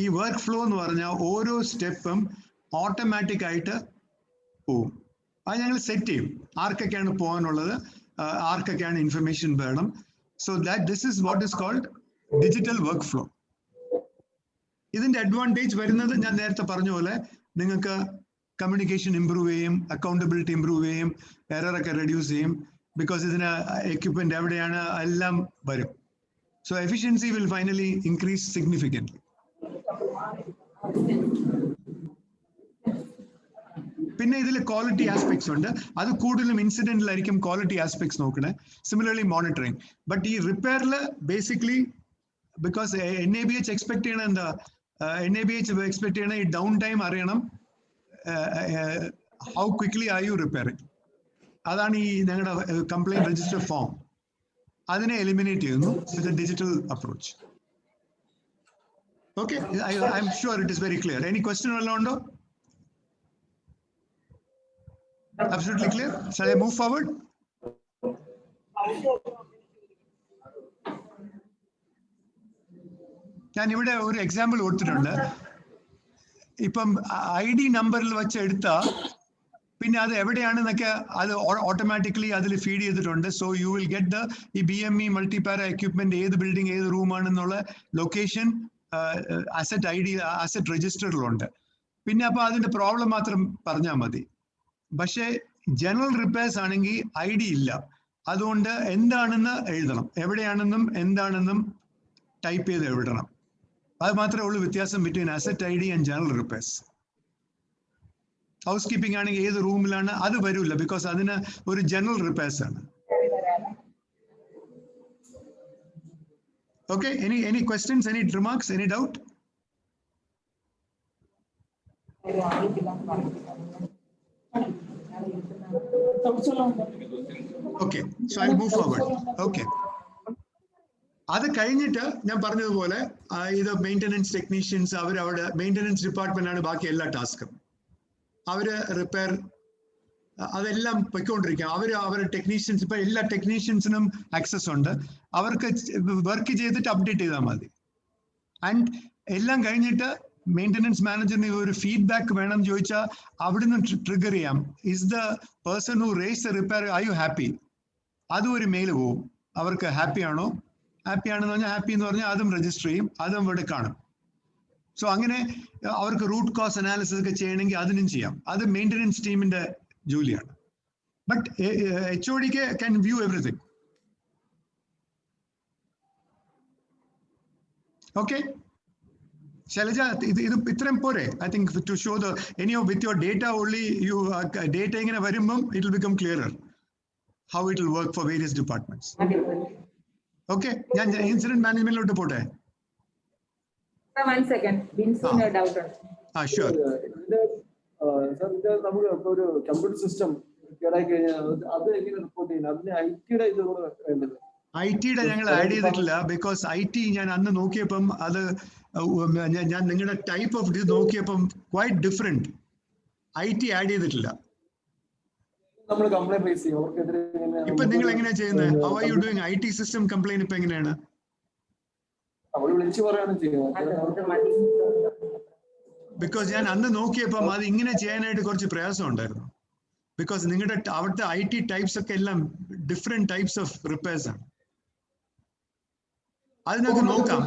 ഈ വർക്ക് ഫ്ലോ എന്ന് പറഞ്ഞാൽ ഓരോ സ്റ്റെപ്പും ഓട്ടോമാറ്റിക് ആയിട്ട് പോവും. അത് ഞങ്ങൾ സെറ്റ് ചെയ്യും, ആർക്കൊക്കെയാണ് പോകാനുള്ളത്, ആർക്കൊക്കെയാണ് ഇൻഫർമേഷൻ വേണം. So that this is what is called digital work flow. ഇതിന്റെ അഡ്വാൻറ്റേജ് വരുന്നത് ഞാൻ നേരത്തെ പറഞ്ഞ പോലെ നിങ്ങൾക്ക് കമ്മ്യൂണിക്കേഷൻ ഇംപ്രൂവ് ചെയ്യും, അക്കൗണ്ടബിലിറ്റി ഇംപ്രൂവ് ചെയ്യും, എററൊക്കെ റെഡ്യൂസ് ചെയ്യും. ബിക്കോസ് ഇതിന് എക്യുപ്മെന്റ് എവിടെയാണ് എല്ലാം വരും. So efficiency will finally increase significantly. പിന്നെ ഇതിൽ ക്വാളിറ്റി ആസ്പെക്ട്സ് ഉണ്ട്. അത് കൂടുതലും ഇൻസിഡന്റിലായിരിക്കും ക്വാളിറ്റി ആസ്പെക്ട്സ് നോക്കണേ, സിമിലർലി മോണിറ്ററിങ്. ബട്ട് ഈ റിപ്പയറിൽ ബേസിക്കലി ബിക്കോസ് NABH എക്സ്പെക്ട് ചെയ്യണ എന്താ, NABH എക്സ്പെക്ട് ചെയ്യണ ഈ ഡൗൺ ടൈം അറിയണം, how quickly are you repairing. അതാണ് ഈ ഞങ്ങളുടെ കംപ്ലൈന്റ് രജിസ്റ്റർ ഫോം, അതിനെ എലിമിനേറ്റ് ചെയ്യുന്നു with a digital approach. Okay, I'm sure it is very clear. Any question വല്ലതും ഉണ്ടോ? Absolutely clear. Shall I move forward? ഞാൻ ഇവിടെ ഒരു എക്സാമ്പിൾ കൊടുത്തിട്ടുണ്ട്. ഇപ്പം ID നമ്പറിൽ വെച്ച് എടുത്ത പിന്നെ അത് എവിടെയാണെന്നൊക്കെ അത് ഓട്ടോമാറ്റിക്കലി അതിൽ ഫീഡ് ചെയ്തിട്ടുണ്ട്. So you will get the ഈ BME മൾട്ടിപാര എക്യുപ്മെന്റ് ഏത് ബിൽഡിംഗ് ഏത് റൂമാണെന്നുള്ള ലൊക്കേഷൻ അസറ്റ് ID അസറ്റ് രജിസ്റ്ററിലുണ്ട്. പിന്നെ അപ്പൊ അതിന്റെ പ്രോബ്ലം മാത്രം പറഞ്ഞാൽ മതി. പക്ഷേ ജനറൽ റിപ്പയർസ് ആണെങ്കിൽ ID ഇല്ല. അതുകൊണ്ട് എന്താണെന്ന് എഴുതണം, എവിടെയാണെന്നും എന്താണെന്നും ടൈപ്പ് ചെയ്ത് എഴുതണം. അത് മാത്രമേ ഉള്ളൂ വ്യത്യാസം between asset ID and general repairs. House keeping ആണെങ്കിൽ ഏത് റൂമിലാണ് അത് വരില്ല, ബിക്കോസ് അതിന് ഒരു ജനറൽ റിപ്പയർസ് ആണ്. Okay, any questions, any remarks, any doubt? Okay, so I'll move forward. Okay. അത് കഴിഞ്ഞിട്ട് ഞാൻ പറഞ്ഞതുപോലെ ഇത് മെയിൻ്റനൻസ് ടെക്നീഷ്യൻസ് അവരവിടെ മെയിൻ്റനൻസ് ഡിപ്പാർട്ട്മെന്റ് ആണ് ബാക്കി എല്ലാ ടാസ്കും. അവര് റിപ്പയർ അതെല്ലാം പൊയ്ക്കൊണ്ടിരിക്കുക. അവരുടെ ടെക്നീഷ്യൻസ് ഇപ്പൊ എല്ലാ ടെക്നീഷ്യൻസിനും ആക്സസ് ഉണ്ട്. അവർക്ക് വർക്ക് ചെയ്തിട്ട് അപ്ഡേറ്റ് ചെയ്താൽ മതി. ആൻഡ് എല്ലാം കഴിഞ്ഞിട്ട് മെയിൻ്റനൻസ് മാനേജറിന് ഒരു ഫീഡ്ബാക്ക് വേണം ചോദിച്ചാൽ അവിടുന്ന് ട്രിഗർ ചെയ്യാം. Is the person who raise the repair are you happy? അതും ഒരു മെയിൽ പോവും. അവർക്ക് ഹാപ്പി ആണോ? ഹാപ്പി ആണെന്ന് പറഞ്ഞാൽ ഹാപ്പി എന്ന് പറഞ്ഞാൽ അതും രജിസ്റ്റർ ചെയ്യും, അതും ഇവിടെ കാണും. സോ അങ്ങനെ അവർക്ക് റൂട്ട് കോസ് അനാലിസിസ് ഒക്കെ ചെയ്യണമെങ്കിൽ അതിനും ചെയ്യാം. അത് മെയിൻ്റനൻസ് ടീമിന്റെ ജോലിയാണ്. But HOD can view everything. Okay Shailaja, ഇത് ഇത്രയും പോരെ? I think to show the any of with your data only you data ഇങ്ങനെ വരുമ്പം it will become clearer how it will work for various departments. Okay, ഞാൻ incident മാനേജ്മെന്റിലോട്ട് പോട്ടെ. One second. Vincent doubt. Sure. Sir, നമുക്ക് ഒരു computer system കേടായി കഴിഞ്ഞാൽ അത് എങ്ങനെ റിപ്പോർട്ട് ചെയ്യുന്നത്? അതിന് IT-യുടെ ഇത് വേണ്ടത്. IT-യുടെ ഞങ്ങൾ ആഡ് ചെയ്തിട്ടില്ല. ബിക്കോസ് IT ഞാൻ അന്ന് നോക്കിയപ്പം അത് ഞാൻ നിങ്ങളുടെ ടൈപ്പ് ഓഫ് ഇത് നോക്കിയപ്പം ക്വൈറ്റ് ഡിഫറെന്റ്. IT ആഡ് ചെയ്തിട്ടില്ല. നമ്മൾ കംപ്ലൈന്റ് റേസ് ചെയ്യും അവർക്കെതിരെ. ഇപ്പൊ നിങ്ങൾ എങ്ങനെയാ ചെയ്യുന്നത്? How are you doing IT system complaint? ഇപ്പൊ എങ്ങനെയാണ്? നമ്മൾ വിളിച്ചു പറയാണ് ചെയ്യുന്നത്. ബിക്കോസ് ഞാൻ അന്ന് നോക്കിയപ്പം അത് ഇങ്ങനെ ചെയ്യാനായിട്ട് കുറച്ച് പ്രയാസം ഉണ്ടായിരുന്നു. ബിക്കോസ് നിങ്ങളുടെ അവിടുത്തെ IT ടൈപ്സ് ഒക്കെ എല്ലാം ഡിഫറെന്റ് ടൈപ്സ് ഓഫ് റിപ്പയർസ് ആണ്. അത് നമുക്ക് നോക്കാം.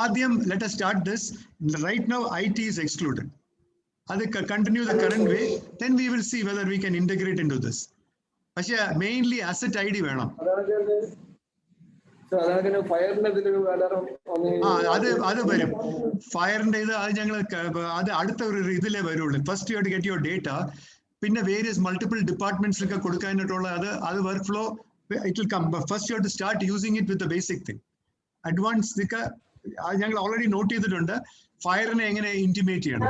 ആദ്യം let us start this. Right now IT is excluded. അത് continue the current way, then we will see whether we can integrate into this. പക്ഷേ മെയിൻലി അസറ്റ് ID വേണം. അത് വരും. ഫയറിന്റെ ഇത് അത് ഞങ്ങൾ അത് അടുത്ത ഒരു ഇതിലേ വരുള്ളൂ. First you have to get your data. പിന്നെ വേരിയസ് മൾട്ടിപ്പിൾ ഡിപ്പാർട്ട്മെന്റ്സിലൊക്കെ കൊടുക്കാനായിട്ടുള്ള അത് work flow it will come. First you have to start using it with the basic thing. Advance ഇതൊക്കെ ഞങ്ങൾ ഓൾറെഡി നോട്ട് ചെയ്തിട്ടുണ്ട്. ഫയറിനെ എങ്ങനെ ഇന്റിമേറ്റ് ചെയ്യണം.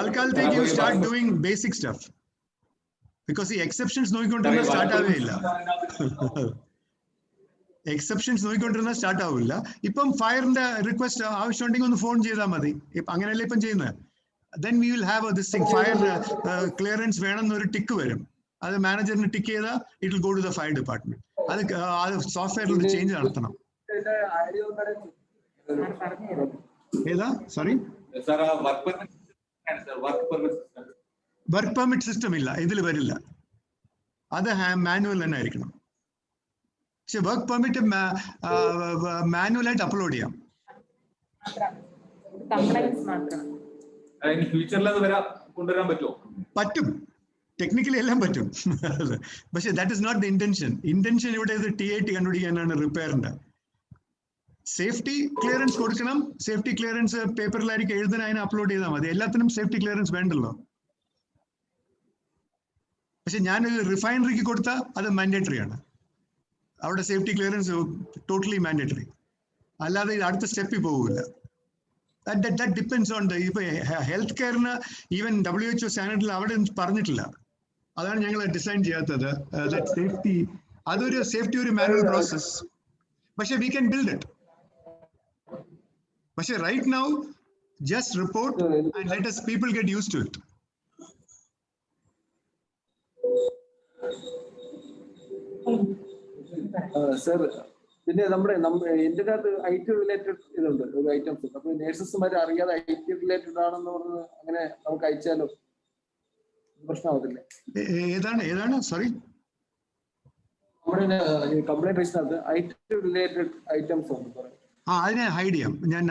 തൽക്കാലത്തേക്ക് U start doing basic stuff. Because ഈ എക്സെപ്ഷൻസ് നോക്കിക്കൊണ്ടിരുന്ന സ്റ്റാർട്ട് ആവുകയില്ല. എക്സെപ്ഷൻസ് നോക്കിക്കൊണ്ടിരുന്ന സ്റ്റാർട്ട് ആവില്ല. ഇപ്പം ഫയറിന്റെ റിക്വസ്റ്റ് ആവശ്യമുണ്ടെങ്കിൽ ഒന്ന് ഫോൺ ചെയ്താൽ മതി. അങ്ങനെയല്ലേ ഇപ്പം ചെയ്യുന്നത്. Then we will have this thing. Fire clearance വേണമെന്നൊരു ടിക്ക് വരും. അത് മാനേജറിന് ടിക്ക് ചെയ്താൽ it will go to the fire department. അത് സോഫ്റ്റ്വെയറിൽ ഒരു ചേഞ്ച് നടത്തണം. ഏതാ? സോറി, വർക്ക് പെർമിറ്റ് സിസ്റ്റം ഇല്ല, ഇതിൽ വരില്ല. അത് മാനുവൽ തന്നെ ആയിരിക്കണം. പക്ഷെ വർക്ക് പെർമിറ്റ് മാനുവലായിട്ട് അപ്ലോഡ് ചെയ്യാം. പറ്റും, ടെക്നിക്കലി എല്ലാം പറ്റും. പക്ഷെ that is not the intention. Intention ഇവിടെ TIT കണ്ടുപിടിക്കാനാണ് റിപ്പയറിന്റെ. സേഫ്റ്റി ക്ലിയറൻസ് കൊടുക്കണം. സേഫ്റ്റി ക്ലിയറൻസ് പേപ്പറിലായിരിക്കും എഴുതുന്ന, അതിനെ അപ്ലോഡ് ചെയ്താൽ മതി. എല്ലാത്തിനും സേഫ്റ്റി ക്ലിയറൻസ് വേണ്ടല്ലോ. പക്ഷെ ഞാനൊരു റിഫൈനറിക്ക് കൊടുത്താൽ അത് മാൻഡേറ്ററി ആണ്. അവിടെ സേഫ്റ്റി ക്ലിയറൻസ് ടോട്ടലി മാൻഡേറ്ററി. അല്ലാതെ ഇത് അടുത്ത സ്റ്റെപ്പിൽ പോകില്ല. That depends on the health കെയറിന് ഈവൻ WHO സ്റ്റാൻഡേർഡിൽ അവിടെ പറഞ്ഞിട്ടില്ല. അതാണ് ഞങ്ങൾ ഡിസൈൻ ചെയ്യാത്തത്. സേഫ്റ്റി അതൊരു സേഫ്റ്റി ഒരു മാനുവൽ പ്രോസസ്. പക്ഷെ വി ക്യാൻ ബിൽഡ് ഇറ്റ്. പക്ഷെ right now just report and let us people get used to it. Sir, പിന്നെ നമ്മുടെ എൻ്റെ അകത്ത് IT റിലേറ്റഡ് ഇതുണ്ട്, ഒരു ഐറ്റംസ്. അപ്പൊ നേഴ്സസ്മാർ അറിയാതെ IT റിലേറ്റഡ് ആണെന്ന് പറഞ്ഞ് അങ്ങനെ നമുക്ക് അയച്ചാലോ പ്രശ്നമാവത്തില്ലേ? ഏതാണ് സോറി? നമ്മുടെ കംപ്ലൈന്റ് രജിസ്റ്ററിനകത്ത് IT റിലേറ്റഡ് ഐറ്റംസ് ഉണ്ട്. അതിനെ ഹൈഡ് ചെയ്യാം. ഞാൻ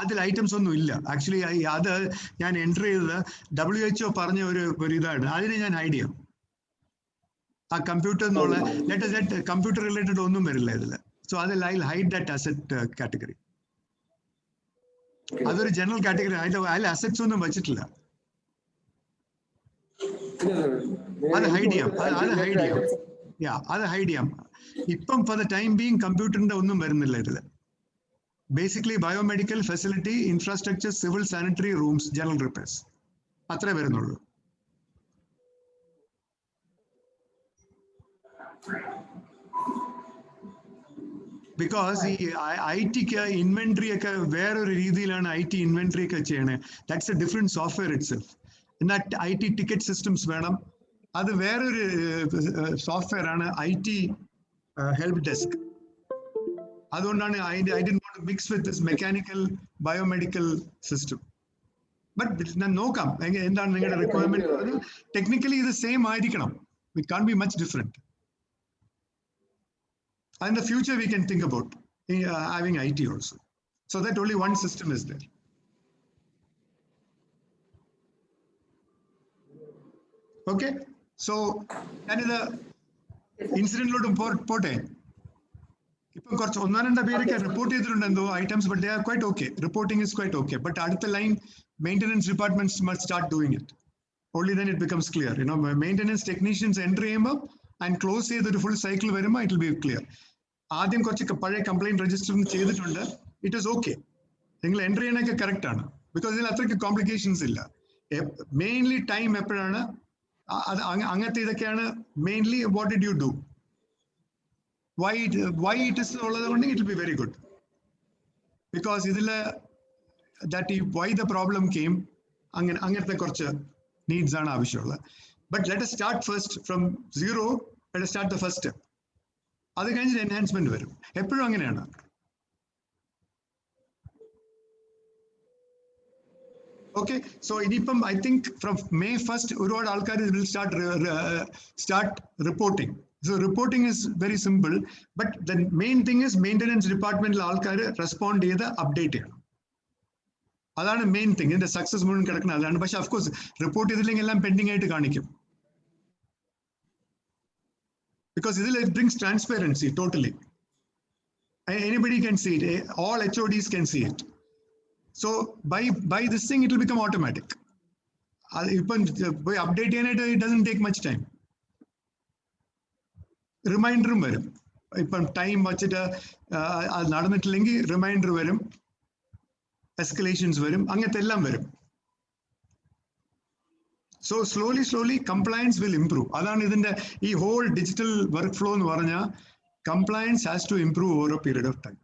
അതിൽ ഐറ്റംസ് ഒന്നും ഇല്ല ആക്ച്വലി. അത് ഞാൻ എൻ്റർ ചെയ്തത് WHO പറഞ്ഞ ഒരു ഇതാണ്. അതിനെ ഞാൻ ഹൈഡ് ചെയ്യാം. ആ കമ്പ്യൂട്ടർ എന്നുള്ള കമ്പ്യൂട്ടർ റിലേറ്റഡ് ഒന്നും വരില്ല ഇതില്. സോ അതിൽ I hide that asset category. അതൊരു ജനറൽ കാറ്റഗറി. അതിൽ അസറ്റ്സ് ഒന്നും വെച്ചിട്ടില്ല. അത് ഹൈഡ് ചെയ്യാം. അത് ഹൈഡ് ചെയ്യാം. ഇപ്പം ഫോർ ദ ടൈം ബീങ് കമ്പ്യൂട്ടറിന്റെ ഒന്നും വരുന്നില്ല ഇതില്. Basically biomedical facility, infrastructure, civil sanitary rooms, general repairs അത്രേ വരുന്നുള്ളൂ. ബിക്കോസ് ഈ IT-ക്ക് ഇൻവെന്ററി ഒക്കെ വേറൊരു രീതിയിലാണ് IT ഇൻവെന്ററി ഒക്കെ ചെയ്യണേ. That's A different software itself. എന്നാൽ IT ടിക്കറ്റ് സിസ്റ്റംസ് വേണം. അത് വേറൊരു സോഫ്റ്റ്വെയർ ആണ് IT ഹെൽപ്പ് ഡെസ്ക്. അതുകൊണ്ടാണ് I didn't want to mix with this mechanical biomedical system. But ഞാൻ നോക്കാം എന്താണ് നിങ്ങളുടെ റിക്വയർമെന്റ്. ടെക്നിക്കലി ഇത് സെയിം ആയിരിക്കണം. It can't be much different. In the future, we can think about having IT also, so that only one system is there. Okay, so the incident load pote. ഇപ്പം കുറച്ച് ഒന്നോ രണ്ടോ പേരൊക്കെ report ചെയ്തിട്ടുണ്ടെന്തോ items, but they are quite okay. Reporting is quite okay. But അടുത്ത line, maintenance departments must start doing it. Only then it becomes clear. Maintenance technicians enter ചെയ്യുമ്പോൾ and close ചെയ്തൊരു full cycle വരുമ്പോൾ it will be clear. ആദ്യം കുറച്ച് പഴയ complaint register ചെയ്തിട്ടുണ്ട്. It is okay. നിങ്ങൾ enter ചെയ്യാനൊക്കെ കറക്റ്റ് ആണ്. ബിക്കോസ് ഇതിൽ അത്രയ്ക്ക് കോംപ്ലിക്കേഷൻസ് ഇല്ല. മെയിൻലി ടൈം എപ്പോഴാണ് അത് അങ്ങനത്തെ ഇതൊക്കെയാണ് mainly. What did you do, why it is ഉള്ളത് കൊണ്ട് it will be very good. Because ഇതിൽ that why the problem came അങ്ങനത്തെ കുറച്ച് നീഡ്സ് ആണ് ആവശ്യമുള്ളത്. But let us start first from zero. Let us start the first step. അത് കഴിഞ്ഞിട്ട് enhancement വരും. എപ്പോഴും അങ്ങനെയാണ്. ഓക്കെ, സോ ഇനിയിപ്പം I think from May 1st ഒരുപാട് ആൾക്കാർ will start reporting. So reporting is very simple. But the main thing is maintenance ഡിപ്പാർട്ട്മെന്റിലെ ആൾക്കാർ റെസ്പോണ്ട് ചെയ്ത് അപ്ഡേറ്റ് ചെയ്യണം. അതാണ് മെയിൻ തിങ്. ഇതിന്റെ സക്സസ് മുഴുവൻ കിടക്കുന്നത് അതാണ്. പക്ഷെ അഫ്കോഴ്സ് റിപ്പോർട്ട് ചെയ്തില്ലെങ്കിൽ എല്ലാം പെൻഡിങ് ആയിട്ട് കാണിക്കും. Because it brings transparency totally. Anybody can see it. All HODs can see it. So by this thing, it will become automatic. By updating it, it doesn't take much time. Reminder varum. Time vachita nadanittillengi reminder varum. Escalations varum. Angathe ellam varum. So slowly, compliance will improve. Adana idinte ee whole digital workflow nu paranja compliance has to improve over a period of time.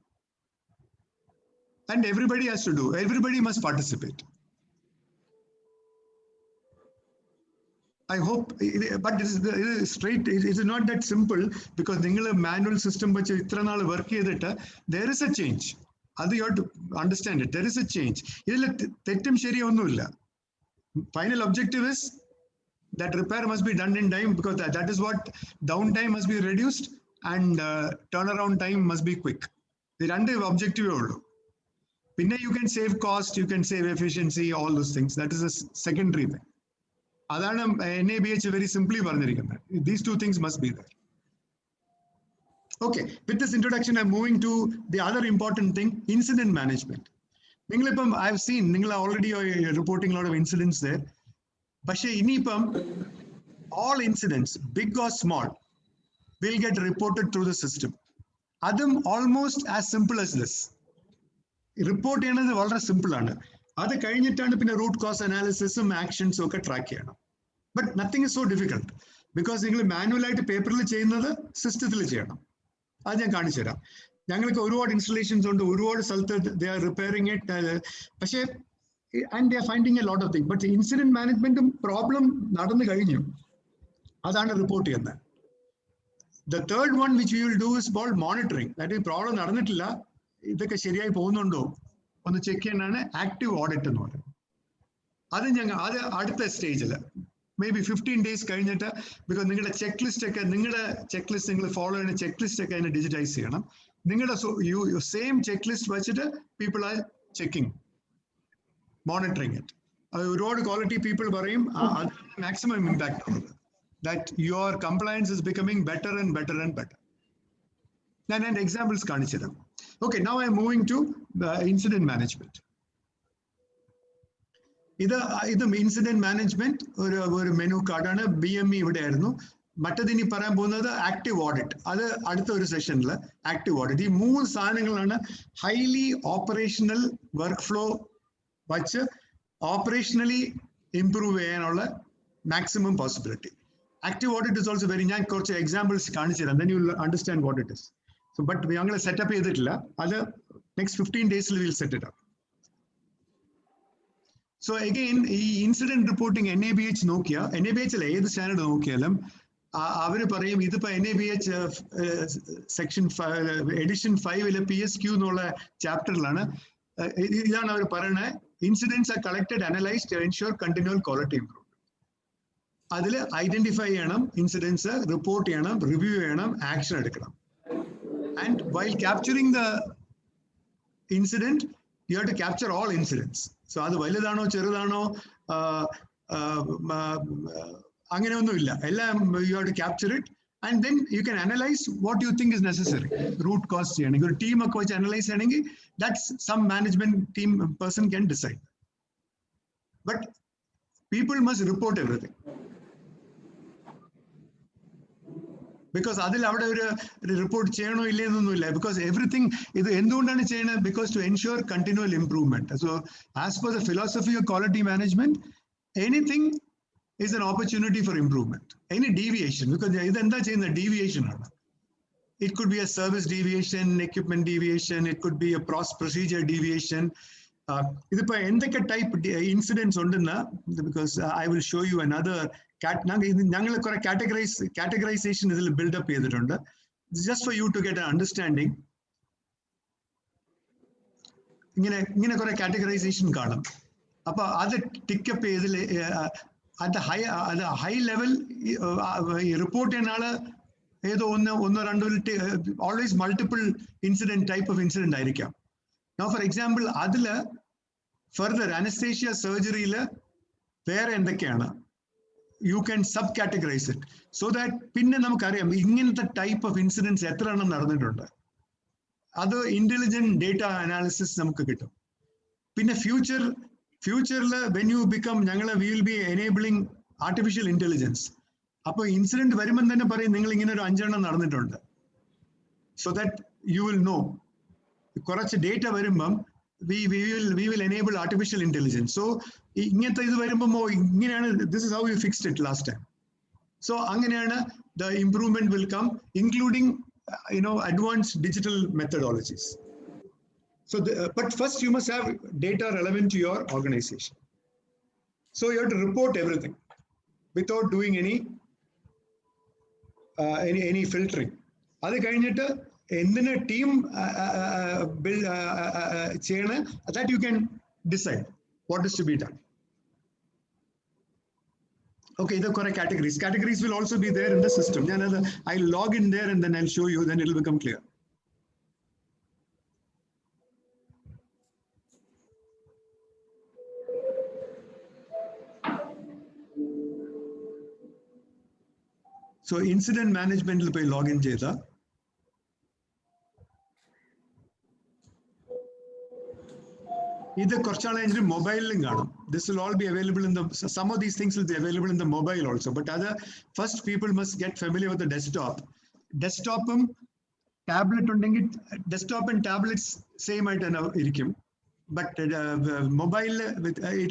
And everybody has to do. Everybody must participate. I hope, but it is straight. It is not that simple because ningal manual system vechu itra naal work cheyidittu there is a change. Adu you have to understand it. There is a change. Idile tettum sheri onnum illa. Final objective is that repair must be done in time because that is what downtime must be reduced and turnaround time must be quick. The two objective ullu. Pinne you can save cost, you can save efficiency, all those things. That is a secondary thing. Adana NABH very simply parnirikkunnu. These two things must be there. Okay, with this introduction, I'm moving to the other important thing, incident management. I've seen Ningla already reporting a lot of incidents there. But all incidents, big or small, will get reported through the system. Adam almost as simple as this. Report is very simple. That's the root cause analysis and actions track. But nothing is so difficult because you manually paper change system. That's ഞങ്ങൾക്ക് ഒരുപാട് installations ഉണ്ട്, ഒരുപാട് സ്ഥലത്ത് they are repairing it. പക്ഷേ and they are finding a lot of things. But incident മാനേജ്മെന്റും problem നടന്നു കഴിഞ്ഞു, അതാണ് റിപ്പോർട്ട് ചെയ്യുന്നത്. The third one which we will do is called monitoring. That is problem നടന്നിട്ടില്ല, ഇതൊക്കെ ശരിയായി പോകുന്നുണ്ടോ ഒന്ന് ചെക്ക് ചെയ്യാനാണ് ആക്റ്റീവ് ഓഡിറ്റ് എന്ന് പറയുന്നത്. അത് അടുത്ത സ്റ്റേജിൽ maybe 15 days കഴിഞ്ഞിട്ട്, ബിക്കോസ് നിങ്ങളുടെ ചെക്ക് ലിസ്റ്റ് ഒക്കെ, നിങ്ങളുടെ ചെക്ക് ലിസ്റ്റ് നിങ്ങൾ ഫോളോ ചെയ്യുന്ന ചെക്ക് ലിസ്റ്റ് ഒക്കെ അതിനെ ഡിജിറ്റൈസ് ചെയ്യണം. നിങ്ങളുടെ സെയിം ചെക്ക് ലിസ്റ്റ് വെച്ചിട്ട് people are checking, monitoring it. അത് ഒരുപാട് ക്വാളിറ്റി പീപ്പിൾ പറയും അത് മാക്സിമം ഇമ്പാക്ട് ഉള്ളത്. That your compliance is becoming better and better and better. ഞാൻ എൻ്റെ എക്സാമ്പിൾസ് കാണിച്ചു തരാം. Okay, now I'm moving to incident management. ഇത് ഇൻസിഡന്റ് മാനേജ്മെന്റ് ഒരു മെനു കാർഡാണ്. BME ഇവിടെ ആയിരുന്നു. മറ്റതിനി പറയാൻ പോകുന്നത് ആക്റ്റീവ് ഓഡിറ്റ്. അത് അടുത്ത ഒരു സെഷനിൽ ആക്റ്റീവ് ഓഡിറ്റ്. ഈ 3 സാധനങ്ങളാണ് ഹൈലി ഓപ്പറേഷണൽ വർക്ക് ഫ്ലോ വച്ച് ഓപ്പറേഷണലി ഇംപ്രൂവ് ചെയ്യാനുള്ള maximum possibility. Active audit is also very, ഞാൻ കുറച്ച് എക്സാമ്പിൾസ് കാണിച്ചു തരാം, then you will understand what it is. So, but ഞങ്ങൾ സെറ്റപ്പ് ചെയ്തിട്ടില്ല, അത് next 15 days we will set it up. So again, ഈ ഇൻസിഡന്റ് റിപ്പോർട്ടിംഗ് NABH നോക്കിയാൽ, NABH ഏത് സ്റ്റാൻഡേർഡ് നോക്കിയാലും അവർ പറയും ഇതിപ്പോ NABH സെക്ഷൻ എഡിഷൻ 5 PSQ എന്നുള്ള ചാപ്റ്ററിലാണ്. ഇതാണ് അവർ പറയുന്നത്, incidents are collected analysed to ensure continual quality improve. അതിൽ ഐഡന്റിഫൈ ചെയ്യണം, ഇൻസിഡൻസ് റിപ്പോർട്ട് ചെയ്യണം, റിവ്യൂ ചെയ്യണം, ആക്ഷൻ എടുക്കണം. And while capturing the incident you have to capture all incidents. So അത് വലുതാണോ ചെറുതാണോ അങ്ങനെയൊന്നുമില്ല, എല്ലാം you have to capture it and then you can analyse what you think is necessary. Root cause ചെയ്യണമെങ്കിൽ ഒരു ടീമൊക്കെ വെച്ച് അനലൈസ് ചെയ്യണമെങ്കിൽ that's some management team person can decide. But people must report everything. Because അതിൽ അവിടെ ഒരു report ചെയ്യണോ ഇല്ലെന്നൊന്നുമില്ല. Because everything ഇത് എന്തുകൊണ്ടാണ് ചെയ്യുന്നത്? Because to ensure continual improvement. So as per the philosophy of quality management, anything is an opportunity for improvement. Any deviation, because ഇതെന്താ ചെയ്യുന്നത്? Deviation ആണ്. It could be a service deviation, equipment deviation, it could be a procedure deviation. ഇതിപ്പോ എന്തൊക്കെ type incidents ഉണ്ടെന്ന്, because I will show you another ഞങ്ങൾ കുറെ categorisation ഇതിൽ build up ചെയ്തിട്ടുണ്ട്, just for you to get understanding. ഇങ്ങനെ കുറെ കാറ്റഗറൈസേഷൻ കാണും. അപ്പൊ അത് ടിക്കപ്പ് ചെയ്തിൽ അത് ഹൈ ലെവൽ റിപ്പോർട്ട് ചെയ്യുന്ന ആള് ഏതോ ഒന്നോ രണ്ടോ always multiple incident type of incident ആയിരിക്കാം. Now, for example, അതില് ഫർദർ അനസ്തേഷ്യ സർജറിയിൽ വേറെ എന്തൊക്കെയാണ്, you can sub categorise it so that പിന്നെ നമുക്കറിയാം ഇങ്ങനത്തെ ടൈപ്പ് ഓഫ് ഇൻസിഡൻസ് എത്ര എണ്ണം നടന്നിട്ടുണ്ട്. അത് ഇന്റലിജന്റ് ഡേറ്റ അനാലിസിസ് നമുക്ക് കിട്ടും. പിന്നെ ഫ്യൂച്ചറിൽ വെൻ യു ബിക്കം, ഞങ്ങളെ we will be enabling artificial intelligence. അപ്പോൾ ഇൻസിഡന്റ് വരുമ്പോൾ തന്നെ പറയും നിങ്ങൾ ഇങ്ങനെ ഒരു 5 എണ്ണം നടന്നിട്ടുണ്ട്. So that you will know. കുറച്ച് ഡേറ്റ വരുമ്പം we will enable artificial intelligence. So ഇങ്ങനത്തെ ഇത് വരുമ്പോൾ ഇങ്ങനെയാണ്, this is how we fixed it last time. So അങ്ങനെയാണ് the improvement will come, including advanced digital methodologies. So but first you must have data relevant to your organization. So you have to report everything without doing any filtering. അത് കഴിഞ്ഞിട്ട് എന്തിന് team ചെയ്യണ, that you can decide what is to be done. Okay, the correct categories will also be there in the system. I'll log in there and then I'll show you, then it will become clear. So incident management will be login ചെയ്ത ഇത് കുറച്ചാൾ കഴിഞ്ഞിട്ട് മൊബൈലിലും കാണും. This will all be available in the, some of these things will be available in the mobile also, but first people must get familiar with the desktop. Desktopum tablet ഉണ്ടെങ്കിൽ desktop and tablets same ആയിട്ട് തന്നെ ഇരിക്കും. But mobile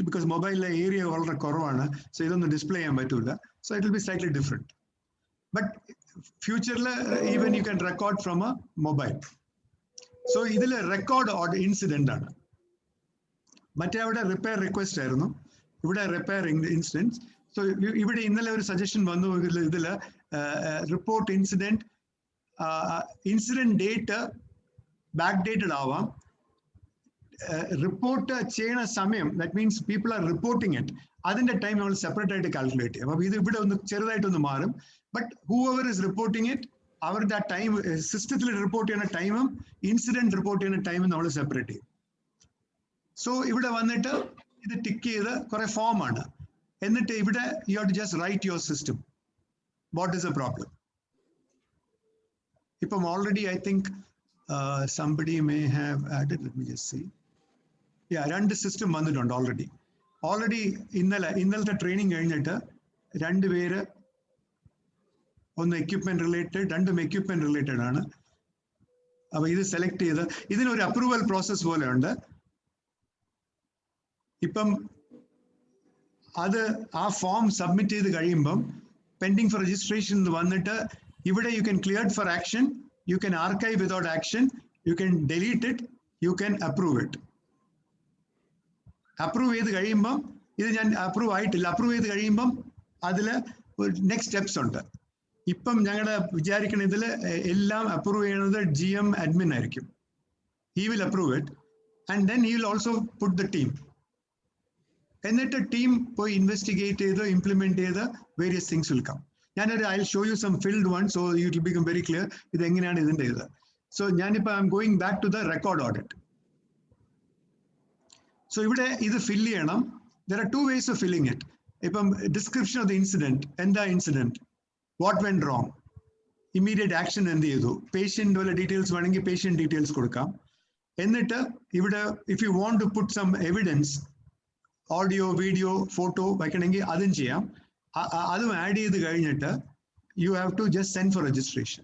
because mobile area വളരെ കുറവാണ്, so ഇതൊന്നും display ചെയ്യാൻ പറ്റൂല. So it will be slightly different. But future even you can record from a mobile. So ഇതിൽ record or incident ആണ്. മറ്റേ അവിടെ റിപ്പയർ റിക്വസ്റ്റ് ആയിരുന്നു, ഇവിടെ റിപ്പയർ ഇൻസിഡൻസ്. സോ ഇവിടെ ഇന്നലെ ഒരു സജഷൻ വന്നു ഇതിൽ report incident incident date back dated ആവാം. റിപ്പോർട്ട് ചെയ്യുന്ന സമയം, that means people are reporting it, അതിന്റെ ടൈം നമ്മൾ സെപ്പറേറ്റ് ആയിട്ട് കാൽക്കുലേറ്റ് ചെയ്യും. അപ്പൊ ഇത് ഇവിടെ ഒന്ന് ചെറുതായിട്ടൊന്ന് മാറും. But whoever is reporting it, അവരുടെ ആ ടൈം സിസ്റ്റത്തിൽ റിപ്പോർട്ട് ചെയ്യുന്ന ടൈമും ഇൻസിഡന്റ് റിപ്പോർട്ട് ചെയ്യുന്ന ടൈമും നമ്മൾ സെപ്പറേറ്റ് ചെയ്യും. സോ ഇവിടെ വന്നിട്ട് ഇത് ടിക്ക് ചെയ്ത് കുറെ ഫോം ആണ്. എന്നിട്ട് ഇവിടെ you have to just write your system what is a problem. ഇപ്പം already I think somebody may have added, let me just see. Yeah, രണ്ട് സിസ്റ്റം വന്നിട്ടുണ്ട് ഓൾറെഡി ഇന്നലത്തെ ട്രെയിനിങ് കഴിഞ്ഞിട്ട് രണ്ടുപേര്, ഒന്ന് എക്യുപ്മെന്റ് റിലേറ്റഡ്, രണ്ടും എക്യുപ്മെന്റ് റിലേറ്റഡ് ആണ്. അപ്പൊ ഇത് സെലക്ട് ചെയ്ത് ഇതിനൊരു അപ്രൂവൽ പ്രോസസ് പോലെ ഉണ്ട്. ഇപ്പം അത് ആ ഫോം സബ്മിറ്റ് ചെയ്ത് കഴിയുമ്പം പെൻഡിങ് ഫോർ രജിസ്ട്രേഷൻ വന്നിട്ട് ഇവിടെ you can cleared for action, you can archive without action, you can delete it, you can approve it. Approve ചെയ്ത് കഴിയുമ്പം, ഇത് ഞാൻ അപ്രൂവ് ആയിട്ടില്ല, അപ്രൂവ് ചെയ്ത് കഴിയുമ്പം അതിൽ നെക്സ്റ്റ് സ്റ്റെപ്സ് ഉണ്ട്. ഇപ്പം ഞങ്ങളുടെ വിചാരിക്കണ ഇതിൽ എല്ലാം അപ്രൂവ് ചെയ്യുന്നത് GM admin ആയിരിക്കും. He will approve it and then he will also put the team. എന്നിട്ട് ടീം പോയി ഇൻവെസ്റ്റിഗേറ്റ് ചെയ്ത് ഇംപ്ലിമെന്റ് ചെയ്ത് വേരിയസ് തിങ്സ് വിൽ കം. ഞാനൊരു I show you some filled one so you will become very clear ഇത് എങ്ങനെയാണ് ഇതിന്റെ ഇത്. So ഞാനിപ്പോൾ I am going back to the record audit. So ഇവിടെ ഇത് ഫിൽ ചെയ്യണം. There are two ways of filling it. ഇപ്പം ഡിസ്ക്രിപ്ഷൻ ഓഫ് ദ ഇൻസിഡന്റ്, എന്താ incident, what went wrong, immediate action എന്ത് ചെയ്തു, പേഷ്യന്റ് വല്ല ഡീറ്റെയിൽസ് വേണമെങ്കിൽ പേഷ്യന്റ് ഡീറ്റെയിൽസ് കൊടുക്കാം. എന്നിട്ട് ഇവിടെ if you want to put some evidence, audio video photo വയ്ക്കണമെങ്കിൽ അതും ചെയ്യാം. അതും ആഡ് ചെയ്ത് കഴിഞ്ഞിട്ട് you have to just send for registration.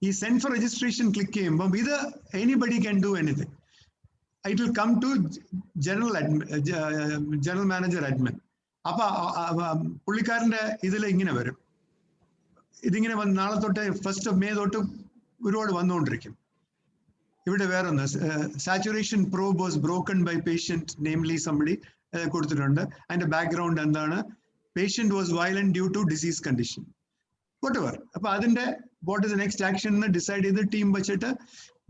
ഈ സെൻഡ് ഫോർ രജിസ്ട്രേഷൻ ക്ലിക്ക് ചെയ്യുമ്പം ഇത് anybody can do anything. It will come to general manager admin. അപ്പൊ പുള്ളിക്കാരന്റെ ഇതിൽ ഇങ്ങനെ വരും. ഇതിങ്ങനെ നാളെ തൊട്ട് 1st May തൊട്ട് ഒരുപാട് വന്നുകൊണ്ടിരിക്കും. ഇവിടെ വേറൊന്ന്, saturation probe was broken by patient namely somebody കൊടുത്തിട്ടുണ്ട്. അതിന്റെ ബാക്ക്ഗ്രൗണ്ട് എന്താണ്, patient was violent due to disease condition, whatever. അപ്പൊ അതിന്റെ what is the next action എന്ന് ഡിസൈഡ് ചെയ്ത് ടീം വെച്ചിട്ട്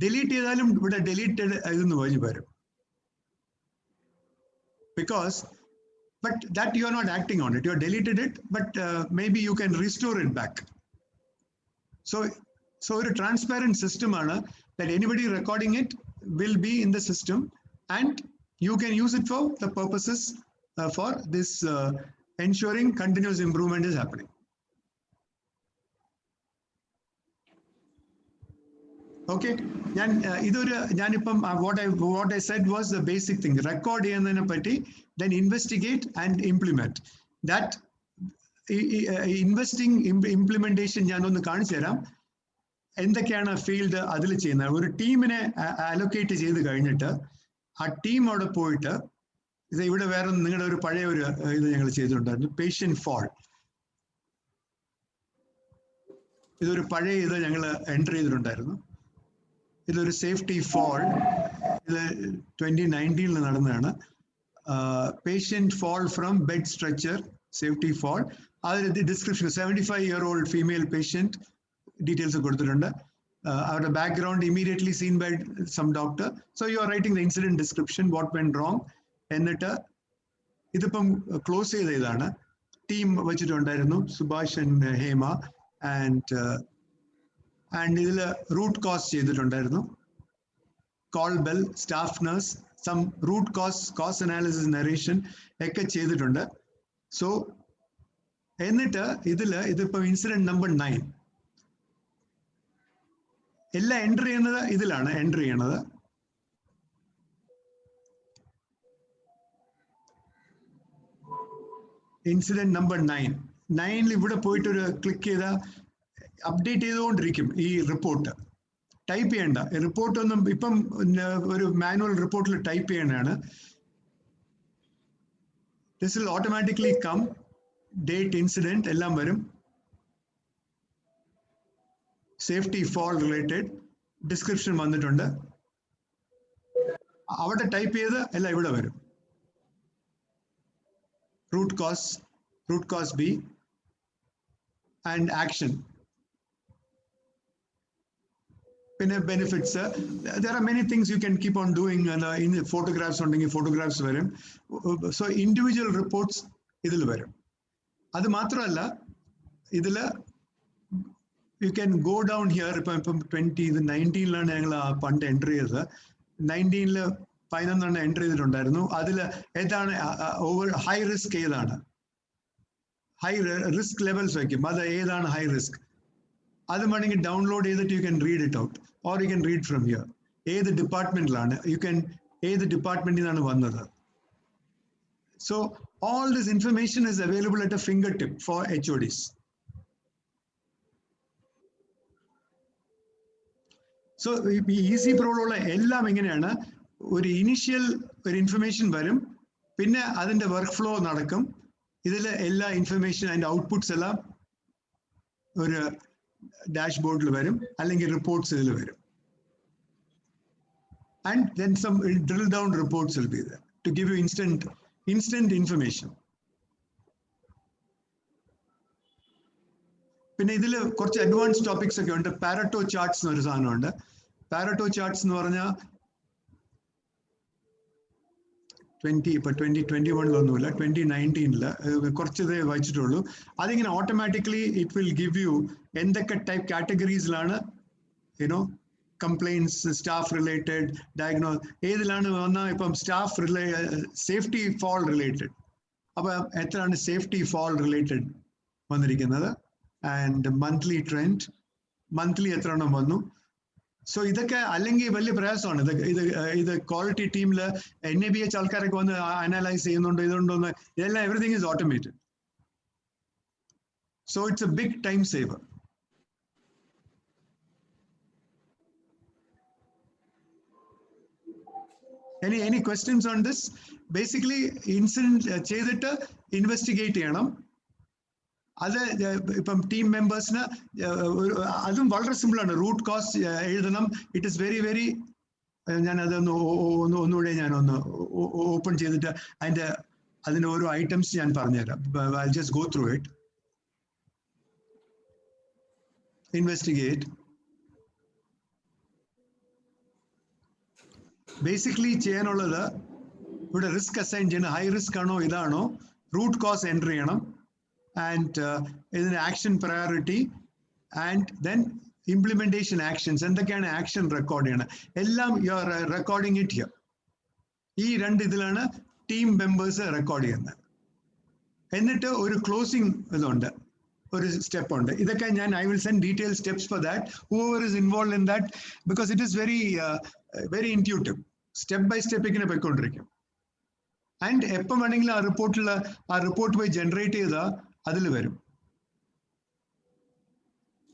ഡിലീറ്റ് ചെയ്താലും ഇവിടെ ഡിലീറ്റഡ് ഇതെന്ന് വരും. Because but that you are not acting on it, you are deleted it, but may be you can restore it back. So ഒരു transparent system ആണ്. That anybody recording it will be in the system and you can use it for the purposes for this ensuring continuous improvement is happening. Okay, what I said was the basic thing. Record ചെയ്യുന്നതിനെ പറ്റി, then investigate and implement. That investing implementation ഞാൻ ഒന്ന് കാണിച്ചു തരാം. എന്തൊക്കെയാണ് field അതിൽ ചെയ്യുന്നത്. ഒരു ടീമിനെ അലൊക്കേറ്റ് ചെയ്ത് കഴിഞ്ഞിട്ട് ആ ടീം അവിടെ പോയിട്ട്, ഇത് ഇവിടെ വേറെ നിങ്ങളുടെ ഒരു പഴയ ഒരു ഇത് ഞങ്ങൾ ചെയ്തിട്ടുണ്ടായിരുന്നു, പേഷ്യന്റ് ഫോൾ. ഇതൊരു പഴയ ഇത് ഞങ്ങൾ എൻ്റർ ചെയ്തിട്ടുണ്ടായിരുന്നു. ഇതൊരു സേഫ്റ്റി ഫോൾ, ഇത് 2019 നടന്നതാണ്. Patient fall from bed stretcher, safety fall. അതിൽ description 75-year-old female patient details കൊടുത്തിട്ടുണ്ട്. അവരുടെ background immediately seen by some doctor. So you are writing the incident description, what went wrong. എന്നിട്ട് ഇതിപ്പം close ചെയ്ത ഇതാണ്. Team വെച്ചിട്ടുണ്ടായിരുന്നു, സുഭാഷ് ആൻഡ് ഹേമ. ആൻഡ് ഇതിൽ root cause ചെയ്തിട്ടുണ്ടായിരുന്നു, call bell, staff nurse, some root cause analysis, narration ഒക്കെ ചെയ്തിട്ടുണ്ട്. So എന്നിട്ട് ഇതിപ്പം ഇൻസിഡന്റ് നമ്പർ 9 എല്ലാം എൻ്റർ ചെയ്യുന്നത് ഇതിലാണ് എൻ്റർ ചെയ്യണത്. ഇൻസിഡന്റ് നമ്പർ 9 ഇവിടെ പോയിട്ട് ഒരു ക്ലിക്ക് ചെയ്താൽ അപ്ഡേറ്റ് ചെയ്തുകൊണ്ടിരിക്കും ഈ റിപ്പോർട്ട്. ടൈപ്പ് ചെയ്യേണ്ട റിപ്പോർട്ടൊന്നും ഇപ്പം ഒരു മാനുവൽ റിപ്പോർട്ടിൽ ടൈപ്പ് ചെയ്യേണ്ടതാണ്. This will automatically come, date, incident എല്ലാം വരും. സേഫ്റ്റി ഫോൾ റിലേറ്റഡ് ഡിസ്ക്രിപ്ഷൻ വന്നിട്ടുണ്ട്. അവിടെ ടൈപ്പ് ചെയ്ത് എല്ലാം ഇവിടെ വരും. Root cause be and action. benefits. There are many things you can keep on doing. In photographs, photographs. So individual reports idil varum. Adu mathralla idila you can go down here. 20 19 ലാണ് ഞങ്ങൾ പണ്ട് entry ചെയ്തത്. 19 11 entry ചെയ്തിട്ടുണ്ടായിരുന്നു. അതിൽ ഏതാണ് over high risk ഏതാണ്, high risk levels വയ്ക്കും. അത് ഏതാണ് ഹൈ റിസ്ക്, അത് വേണമെങ്കിൽ ഡൗൺലോഡ് ചെയ്തിട്ട് you can read it out, or you can read from here. ഏത് ഡിപ്പാർട്ട്മെന്റിലാണ്, യു ക്യാൻ ഏത് ഡിപ്പാർട്ട്മെന്റിൽ നിന്നാണ് വന്നത്. So all this information is available at a fingertip for HODs. So easy pro ഉള്ള എല്ലാം എങ്ങനെയാണ്, ഒരു ഇനിഷ്യൽ ഒരു ഇൻഫർമേഷൻ വരും, പിന്നെ അതിന്റെ വർക്ക് ഫ്ലോ നടക്കും. ഇതിൽ എല്ലാ ഇൻഫർമേഷൻ അതിന്റെ ഔട്ട്പുട്ട്സ് എല്ലാം ഒരു ഡാഷ്ബോർഡിൽ വരും, അല്ലെങ്കിൽ റിപ്പോർട്ട്സ് ഇതിൽ വരും. And then some drill down reports will be there to give you instant information. പിന്നെ ഇതിൽ കുറച്ച് അഡ്വാൻസ് ടോപ്പിക്സ് ഒക്കെ ഉണ്ട്. പാരറ്റോ ചാർട്ട്സ് എന്നൊരു സാധനമുണ്ട്. പാരറ്റോ ചാർട്ട്സ് എന്ന് പറഞ്ഞാൽ 2021 2019 കുറച്ച് ഇതേ വായിച്ചിട്ടുള്ളൂ. അതിങ്ങനെ automatically it will give you എന്തൊക്കെ ടൈപ്പ് കാറ്റഗറീസിലാണ് കംപ്ലൈൻറ്റ്സ്, സ്റ്റാഫ് റിലേറ്റഡ്, ഡയഗ്നോസ് ഏതിലാണ് വന്നാൽ, ഇപ്പം സ്റ്റാഫ് സേഫ്റ്റി ഫോൾ റിലേറ്റഡ്, അപ്പൊ എത്രയാണ് സേഫ്റ്റി ഫോൾ റിലേറ്റഡ് വന്നിരിക്കുന്നത്, ആൻഡ് മന്ത്ലി ട്രെൻഡ്, മന്ത്ലി എത്ര എണ്ണം വന്നു. സോ ഇതൊക്കെ അല്ലെങ്കിൽ വലിയ പ്രയാസമാണ്. ഇത് ക്വാളിറ്റി ടീമിൽ NABH ആൾക്കാരൊക്കെ വന്ന് അനലൈസ് ചെയ്യുന്നുണ്ടോ, ഇതുണ്ടോന്ന്, ഇതെല്ലാം everything is automated. So it's a big time saver. Any questions on this? Basically, incident ചെയ്തിട്ട് ഇൻവെസ്റ്റിഗേറ്റ് ചെയ്യണം. അത് ഇപ്പം ടീം മെമ്പേഴ്സിന് അതും വളരെ സിമ്പിൾ ആണ്. റൂട്ട് കോസ് എഴുതണം. ഇറ്റ് ഇസ് വെരി വെരി, ഞാൻ അതൊന്ന് ഒന്നുകൂടെ ഞാനൊന്ന് ഓപ്പൺ ചെയ്തിട്ട് അതിന്റെ ഓരോ ഐറ്റംസ് ഞാൻ പറഞ്ഞുതരാം. I'll just go through it. Investigate. Basically ചെയ്യാനുള്ളത് ഇവിടെ റിസ്ക് അസൈൻ ചെയ്യണം. ഹൈ റിസ്ക് ആണോ ഇതാണോ, റൂട്ട് കോസ് എൻ്റർ ചെയ്യണം, ആൻഡ് ഇതിന് action priority, and then implementation actions. എന്തൊക്കെയാണ് ആക്ഷൻ റെക്കോർഡ് ചെയ്യണം, എല്ലാം you are recording it here. ഈ രണ്ട് ഇതിലാണ് ടീം മെമ്പേഴ്സ് റെക്കോർഡ് ചെയ്യുന്നത്. എന്നിട്ട് ഒരു ക്ലോസിംഗ് ഇതുണ്ട്, ഒരു സ്റ്റെപ്പ് ഉണ്ട്. ഇതൊക്കെ ഞാൻ I will send detail steps for that, whoever is involved in that, because it is very intuitive. Step by step ഇങ്ങനെ പോയിക്കൊണ്ടിരിക്കും. ആൻഡ് എപ്പം വേണമെങ്കിലും ആ റിപ്പോർട്ട് പോയി ജനറേറ്റ് ചെയ്താൽ അതിൽ വരും.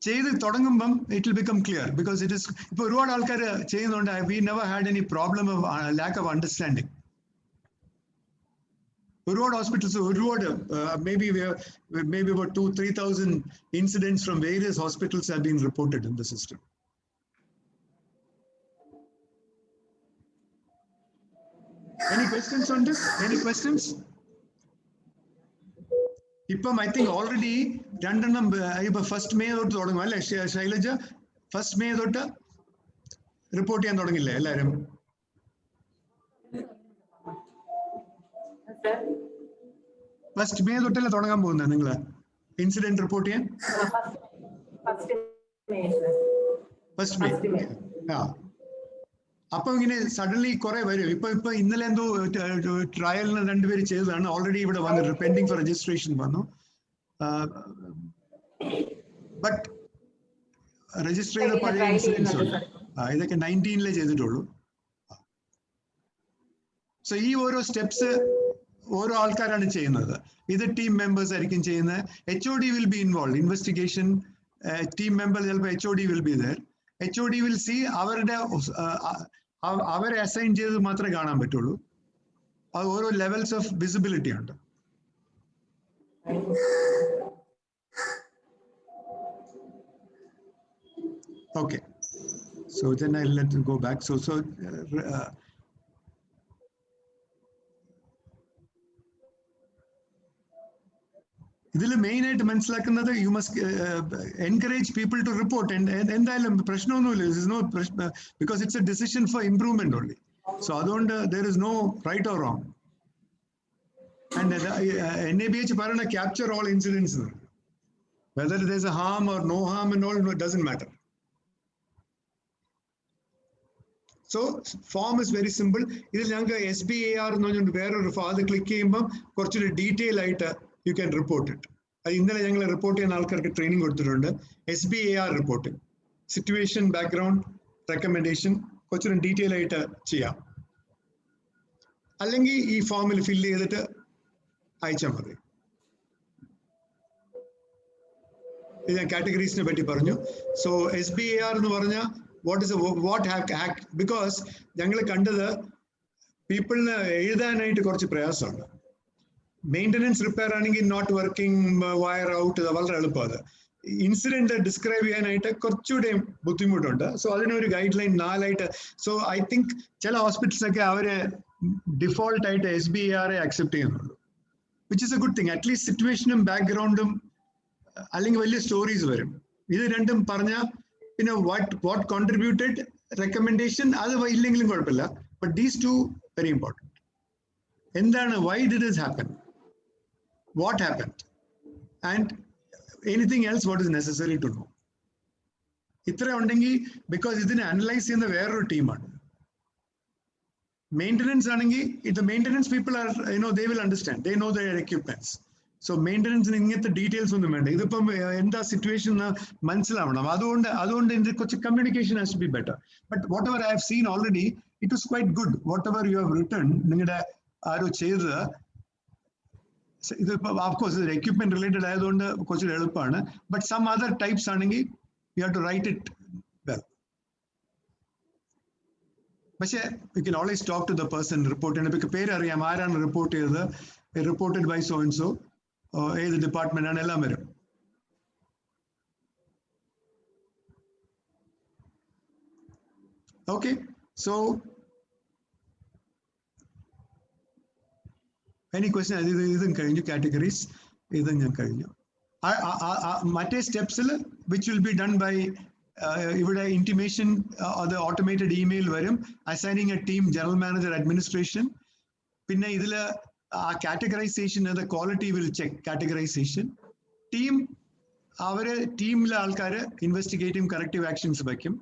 ചെയ്ത് തുടങ്ങുമ്പം it will become clear, because it is ഇപ്പൊ ഒരുപാട് ആൾക്കാർ ചെയ്യുന്നുണ്ട്. We never had any problem of lack of understanding. ഒരുപാട് ഹോസ്പിറ്റൽസ്, ഒരുപാട് maybe about 2,000-3,000 incidents from various hospitals have been reported in the system. Any questions on this? Any questions? ഇപ്പം I think already രണ്ടെണ്ണം ഇപ്പൊ 1st May തൊട്ട് തുടങ്ങും അല്ലെ Shailaja? 1st May തൊട്ട് report ചെയ്യാൻ തുടങ്ങില്ലേ എല്ലാരും? 1st May തൊട്ടല്ലേ തുടങ്ങാൻ പോകുന്നത് നിങ്ങള് ഇൻസിഡന്റ് റിപ്പോർട്ട് ചെയ്യാൻ? 1st May. ആ, അപ്പൊ ഇങ്ങനെ സഡൻലി കുറെ വരും. ഇപ്പൊ ഇന്നലെ എന്തോ ട്രയലിന് 2 പേര് ചെയ്തതാണ്. ഓൾറെഡി ഇവിടെ വന്നിട്ട് പെൻഡിങ് ഫോർ രജിസ്ട്രേഷൻ വന്നു. ബട്ട് രജിസ്റ്റർ ചെയ്ത പഴയ ഇൻസിഡൻസ് ഉണ്ട്. ഇതൊക്കെ 19 ചെയ്തിട്ടുള്ളൂ. സോ ഈ ഓരോ സ്റ്റെപ്സ് ഓരോ ആൾക്കാരാണ് ചെയ്യുന്നത്. ഇത് ടീം മെമ്പേഴ്സ് ആയിരിക്കും ചെയ്യുന്നത്. HOD will be involve. Investigation team member ചിലപ്പോൾ HOD will be there. HOD will see അവരെ അസൈൻ ചെയ്ത് മാത്രമേ കാണാൻ പറ്റുള്ളൂ. അത് ഓരോ ലെവൽസ് ഓഫ് വിസിബിലിറ്റി ഉണ്ട്. Okay, so then I'll let it go back. So ഇതിൽ മെയിൻ ആയിട്ട് മനസ്സിലാക്കുന്നത് you must encourage people to report. എന്തായാലും പ്രശ്നമൊന്നുമില്ല, because it's a decision for improvement only. So അതുകൊണ്ട് there is no right or wrong. And NABH പറയുന്ന capture all incidents, whether there is a harm or no harm and all, it doesn't matter. So form is very simple. ഇതിൽ ഞങ്ങൾക്ക് SBAR എന്ന് പറഞ്ഞുകൊണ്ട് വേറൊരു അത് click ചെയ്യുമ്പോൾ കുറച്ചൊരു detail ആയിട്ട് യു ക്യാൻ റിപ്പോർട്ട് ഇറ്റ്. അത് ഇന്നലെ ഞങ്ങൾ റിപ്പോർട്ട് ചെയ്യുന്ന ആൾക്കാർക്ക് ട്രെയിനിങ് കൊടുത്തിട്ടുണ്ട്. SBAR reporting, situation, background, recommendation കുറച്ചൊരു ഡീറ്റെയിൽ ആയിട്ട് ചെയ്യാം. അല്ലെങ്കിൽ ഈ ഫോമിൽ ഫില്ല് ചെയ്തിട്ട് അയച്ചാൽ മതി. ഇത് ഞാൻ കാറ്റഗറീസിനെ പറ്റി പറഞ്ഞു. സോ SBAR എന്ന് പറഞ്ഞാൽ വാട്ട് ഹാക്ക്, ബിക്കോസ് ഞങ്ങൾ കണ്ടത് പീപ്പിളിന് എഴുതാനായിട്ട് കുറച്ച് പ്രയാസമുണ്ട്. മെയിൻ്റനൻസ് റിപ്പയർ ആണെങ്കിൽ നോട്ട് വർക്കിംഗ്, വയർ ഔട്ട്, വളരെ എളുപ്പമാണ്. ഇൻസിഡന്റ് ഡിസ്ക്രൈബ് ചെയ്യാനായിട്ട് കുറച്ചുകൂടെ ബുദ്ധിമുട്ടുണ്ട്. സോ അതിനൊരു guideline 4 so I think ചില ഹോസ്പിറ്റൽസ് ഒക്കെ അവര് ഡിഫോൾട്ട് ആയിട്ട് SBAR അക്സെപ്റ്റ് ചെയ്യുന്നുള്ളൂ, which is a good thing. At least സിറ്റുവേഷനും ബാക്ക്ഗ്രൗണ്ടും അല്ലെങ്കിൽ വലിയ സ്റ്റോറീസ് വരും. ഇത് രണ്ടും പറഞ്ഞാൽ പിന്നെ വാട്ട് കോൺട്രിബ്യൂട്ടഡ്, റെക്കമെൻഡേഷൻ അത് ഇല്ലെങ്കിലും കുഴപ്പമില്ല. But these two very important. എന്താണ്, why did this happen, what happened, and anything else what is necessary to know. ഇത്ര ഉണ്ടെങ്കിൽ, ബിക്കോസ് ഇതിനെ അനലൈസ് ചെയ്യുന്ന വേറൊരു ടീമാണ്. മെയിൻ്റനൻസ് ആണെങ്കിൽ ഇത് maintenance people are they will understand, they know their equipments. So മെയിൻ്റനൻസിന് ഇങ്ങനത്തെ ഡീറ്റെയിൽസ് ഒന്നും വേണ്ട. ഇതിപ്പം എന്താ സിറ്റുവേഷൻ എന്ന് മനസ്സിലാവണം. അതുകൊണ്ട് ഇതിന്റെ കുറച്ച് communication has to be better. But whatever I have seen already, it was quite good. Whatever you have written, നിങ്ങളുടെ ആരോ ചെയ്തത്, ഇതിപ്പോ ഓഫ്കോഴ്സ് ഇത് എക്യുപ്മെന്റ് റിലേറ്റഡ് ആയതുകൊണ്ട് കുറച്ച് എളുപ്പമാണ്. ബട്ട് സം അതർ ടൈപ്സ് ആണെങ്കിൽ you have to write it well. പക്ഷേ you can always talk to the person report ചെയ്യുന്നത്. ഇപ്പൊ പേരറിയാം, ആരാണ് റിപ്പോർട്ട് ചെയ്തത്, reported by so and so, ഏത് ഡിപ്പാർട്ട്മെന്റ് ആണ്, എല്ലാം വരും. Okay, so any question? ഇതും കഴിഞ്ഞു, കാറ്റഗറീസ് ഇതും ഞാൻ കഴിഞ്ഞു. മറ്റേ സ്റ്റെപ്സിൽ which will be done by ഇവിടെ ഇന്റിമേഷൻ, അത് ഓട്ടോമേറ്റഡ് ഇമെയിൽ വരും, assigning a team, general manager, administration. പിന്നെ ഇതിൽ ആ കാറ്റഗറൈസേഷൻ, അത് quality will check categorisation. Team, അവര് ടീമിലെ ആൾക്കാർ ഇൻവെസ്റ്റിഗേറ്റീവ് കറക്റ്റീവ് ആക്ഷൻസ് വയ്ക്കും.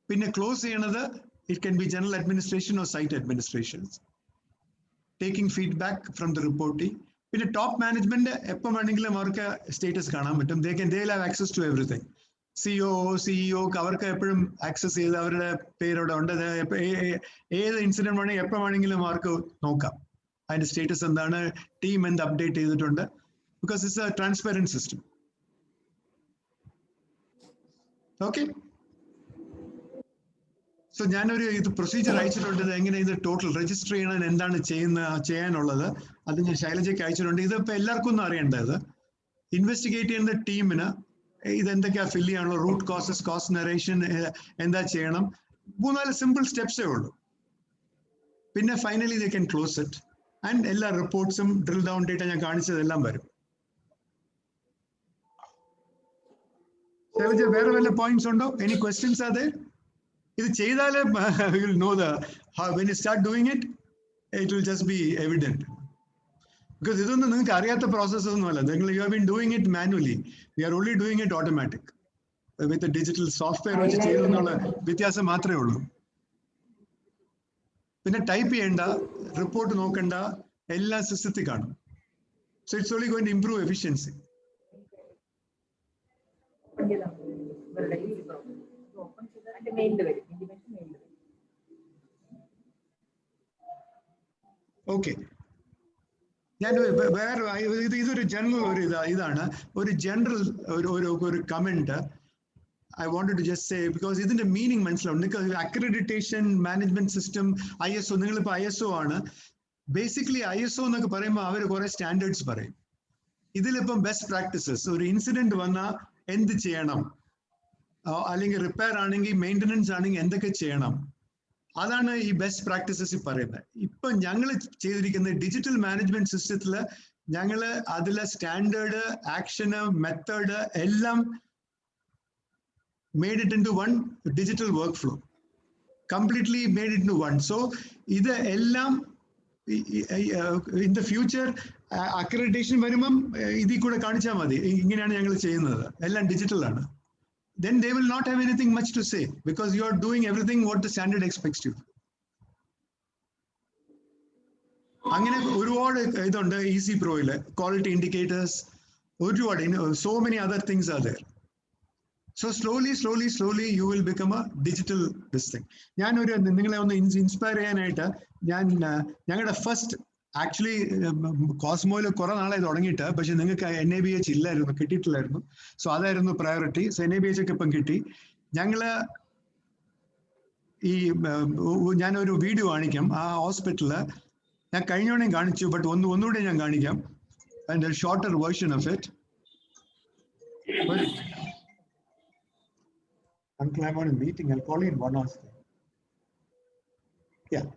പിന്നെ ക്ലോസ് ചെയ്യണത് it can be general administration or site administrations, taking feedback from the reporting. പിന്നെ ടോപ്പ് മാനേജ്മെന്റ് എപ്പോൾ വേണമെങ്കിലും അവർക്ക് സ്റ്റേറ്റസ് കാണാൻ പറ്റും. They have access to everything. CEO അവർക്ക് എപ്പോഴും ആക്സസ് ചെയ്ത് അവരുടെ പേരവിടെ ഉണ്ട്. ഏത് ഇൻസിഡന്റ് വേണമെങ്കിൽ എപ്പോൾ വേണമെങ്കിലും അവർക്ക് നോക്കാം അതിന്റെ സ്റ്റേറ്റസ് എന്താണ്, ടീം എന്ത് അപ്ഡേറ്റ് ചെയ്തിട്ടുണ്ട്, because it's A transparent system. Okay, so ഞാനൊരു ഇത് പ്രൊസീജിയർ അയച്ചിട്ടുണ്ട്. എങ്ങനെ ഇത് ടോട്ടൽ രജിസ്റ്റർ ചെയ്യണം, എന്താണ് ചെയ്യാനുള്ളത്, അത് ഞാൻ ശൈലജയ്ക്ക് അയച്ചിട്ടുണ്ട്. ഇതിപ്പോ എല്ലാവർക്കും ഒന്നും അറിയേണ്ടത്, ഇൻവെസ്റ്റിഗേറ്റ് ചെയ്യുന്ന ടീമിന് ഇതെന്തൊക്കെയാ ഫില്ല് ചെയ്യാനുള്ള, റൂട്ട് കോസസ്, കോസ്റ്റ് നറേഷൻ എന്താ ചെയ്യണം, 3-4 സിമ്പിൾ സ്റ്റെപ്സേ ഉള്ളൂ. പിന്നെ finally they can close it. And എല്ലാ റിപ്പോർട്ട്സും ഡ്രിൽ ഡൗൺ ഡേറ്റ ഞാൻ കാണിച്ചതെല്ലാം വരും. ശൈലജ, വേറെ വല്ല പോയിന്റ്സ് ഉണ്ടോ? Any questions? അതെ, ഇത് ചെയ്താലേ will know the when you start doing it, it will just be evident. Because ഇതൊന്നും നിങ്ങൾക്ക് അറിയാത്ത പ്രോസസ് ഒന്നുമല്ല. നിങ്ങൾ you have been doing it manually, we are only doing it automatic. With digital software വെച്ച് ചെയ്തെന്നുള്ള വ്യത്യാസം മാത്രമേ ഉള്ളൂ. പിന്നെ ടൈപ്പ് ചെയ്യേണ്ട, റിപ്പോർട്ട് നോക്കണ്ട, എല്ലാം സിസ്റ്റത്തിൽ കാണും. So it's only going to improve efficiency. Okay, ഞാൻ വേറെ ഇതൊരു ജനറൽ ഒരു ഇതാണ് ഒരു ജനറൽ ഒരു comment I wanted to just say, because ഇതിന്റെ മീനിങ് മനസ്സിലാവും. നിങ്ങൾക്ക് അക്രഡിറ്റേഷൻ മാനേജ്മെന്റ് സിസ്റ്റം ISO, നിങ്ങളിപ്പോ ISO ആണ്. ബേസിക്കലി ISO എന്നൊക്കെ പറയുമ്പോൾ അവർ കുറെ സ്റ്റാൻഡേർഡ്സ് പറയും. ഇതിലിപ്പം ബെസ്റ്റ് പ്രാക്ടീസസ്, ഒരു ഇൻസിഡന്റ് വന്നാൽ എന്ത് ചെയ്യണം, അല്ലെങ്കിൽ റിപ്പയർ ആണെങ്കിൽ മെയിൻ്റനൻസ് ആണെങ്കിൽ എന്തൊക്കെ ചെയ്യണം, അതാണ് ഈ ബെസ്റ്റ് പ്രാക്ടീസസ് പറയുന്നത്. ഇപ്പൊ ഞങ്ങൾ ചെയ്തിരിക്കുന്ന ഡിജിറ്റൽ മാനേജ്മെന്റ് സിസ്റ്റത്തില് ഞങ്ങള് അതിലെ സ്റ്റാൻഡേർഡ്, ആക്ഷന്, മെത്തേഡ് എല്ലാം made it into one digital workflow. Completely made it into one. So ഇത് എല്ലാം in the future accreditation വരുമ്പം ഇതിൽ കൂടെ കാണിച്ചാൽ മതി, ഇങ്ങനെയാണ് ഞങ്ങൾ ചെയ്യുന്നത്, എല്ലാം ഡിജിറ്റൽ ആണ്. Then they will not have anything much to say because you are doing everything what the standard expects you. അങ്ങനെ ഒരുപാട് ഇതുണ്ട് ഈസി പ്രോയില്, ക്വാളിറ്റി ഇൻഡിക്കേറ്റേഴ്സ്, ഒരുപാട്, so many other things are there. So slowly you will become a digital this thing. ഞാനൊരു നിങ്ങളെ ഒന്ന് inspire ചെയ്യാനായിട്ട് ഞങ്ങളുടെ first actually കോസ്മോയിൽ കുറെ നാളെ തുടങ്ങിയിട്ട്, പക്ഷെ നിങ്ങൾക്ക് NABH ഇല്ലായിരുന്നു, കിട്ടിയിട്ടില്ലായിരുന്നു. സോ അതായിരുന്നു പ്രയോറിറ്റി. സോ NABH ഒക്കെ ഇപ്പം കിട്ടി. ഞങ്ങള് ഞാനൊരു വീഡിയോ കാണിക്കാം. ആ ഹോസ്പിറ്റലില് ഞാൻ കഴിഞ്ഞോടെയും കാണിച്ചു, ബട്ട് ഒന്നുകൂടെ ഞാൻ കാണിക്കാം. അതിന്റെ shorter version of it. Uncle, I'm on a meeting. I'll call you in 1 hour. Yeah.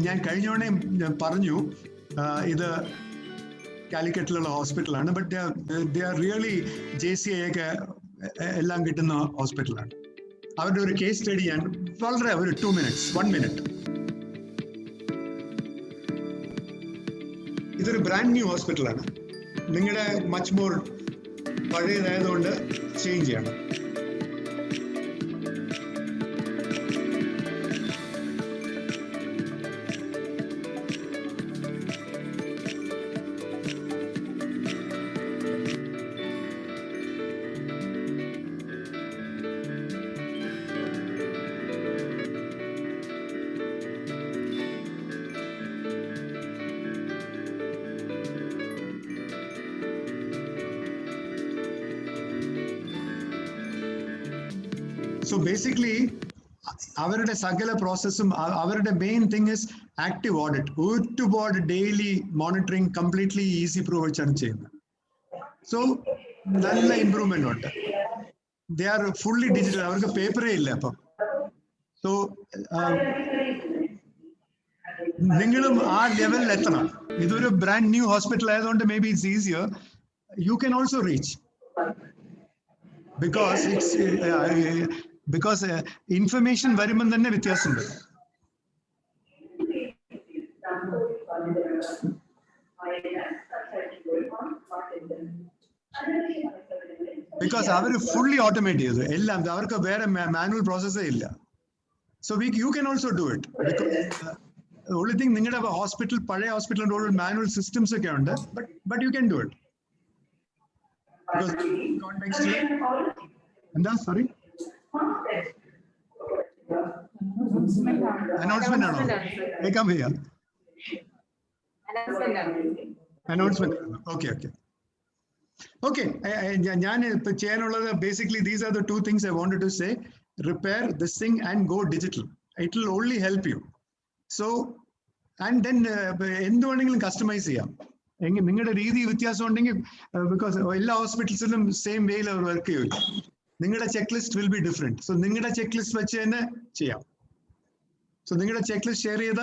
ഞാൻ കഴിഞ്ഞോടെ പറഞ്ഞു ഇത് കാലിക്കറ്റിലുള്ള ഹോസ്പിറ്റലാണ്, but they are really JCI ഒക്കെ എല്ലാം കിട്ടുന്ന ഹോസ്പിറ്റലാണ്. അവരുടെ ഒരു കേസ് സ്റ്റഡി ഞാൻ വളരെ ഒരു 2 minutes 1 minute. ഇതൊരു ബ്രാൻഡ് ന്യൂ ഹോസ്പിറ്റലാണ്. നിങ്ങളുടെ മച്ച് മോർ പഴയതായതുകൊണ്ട് ചേഞ്ച് ചെയ്യണം. So basically, അവരുടെ സകല പ്രോസസ്സും അവരുടെ main thing is active audit. ഒരുപാട് daily monitoring completely easy pro വെച്ചാണ് ചെയ്യുന്നത്. സോ നല്ല ഇംപ്രൂവ്മെന്റ് ഉണ്ട്. They are fully digital. അവർക്ക് പേപ്പറേ ഇല്ല അപ്പം. സോ നിങ്ങളും ആ ലെവലിൽ എത്തണം. ഇതൊരു ബ്രാൻഡ് ന്യൂ ഹോസ്പിറ്റൽ ആയതുകൊണ്ട് may be it's easier. You can also reach because information വരുമ്പം തന്നെ വ്യത്യാസമുണ്ട്. ബിക്കോസ് അവർ ഫുള്ളി ഓട്ടോമേറ്റ് ചെയ്തു എല്ലാം. അവർക്ക് വേറെ മാനുവൽ പ്രോസസ്സേ ഇല്ല. So you can also do it. Because only thing നിങ്ങളുടെ ഹോസ്പിറ്റൽ, പഴയ ഹോസ്പിറ്റലിന്റെ മാനുവൽ സിസ്റ്റംസ് ഒക്കെ ഉണ്ട്, but you can do it. എന്താ സോറി അനൗൺസ്മെന്റ് ആണോ? കേൾക്കാൻ വയ്യ. അനൗൺസ്മെന്റ്. ഓക്കെ. ഞാൻ ഇപ്പൊ ചെയ്യാനുള്ളത് basically these are the 2 things I wanted to say. Repair this thing and go digital. It will only help you. So and then എന്ത് വേണമെങ്കിലും customise ചെയ്യാം. നിങ്ങളുടെ രീതി വ്യത്യാസം ഉണ്ടെങ്കിൽ, ബിക്കോസ് എല്ലാ ഹോസ്പിറ്റൽസിലും സെയിം വേയിൽ അവർ വർക്ക് ചെയ്യില്ല. നിങ്ങളുടെ check list will be different. So നിങ്ങളുടെ ചെക്ക് ലിസ്റ്റ് വെച്ച് തന്നെ ചെയ്യാം. സോ നിങ്ങളുടെ ചെക്ക് ലിസ്റ്റ് ഷെയർ ചെയ്ത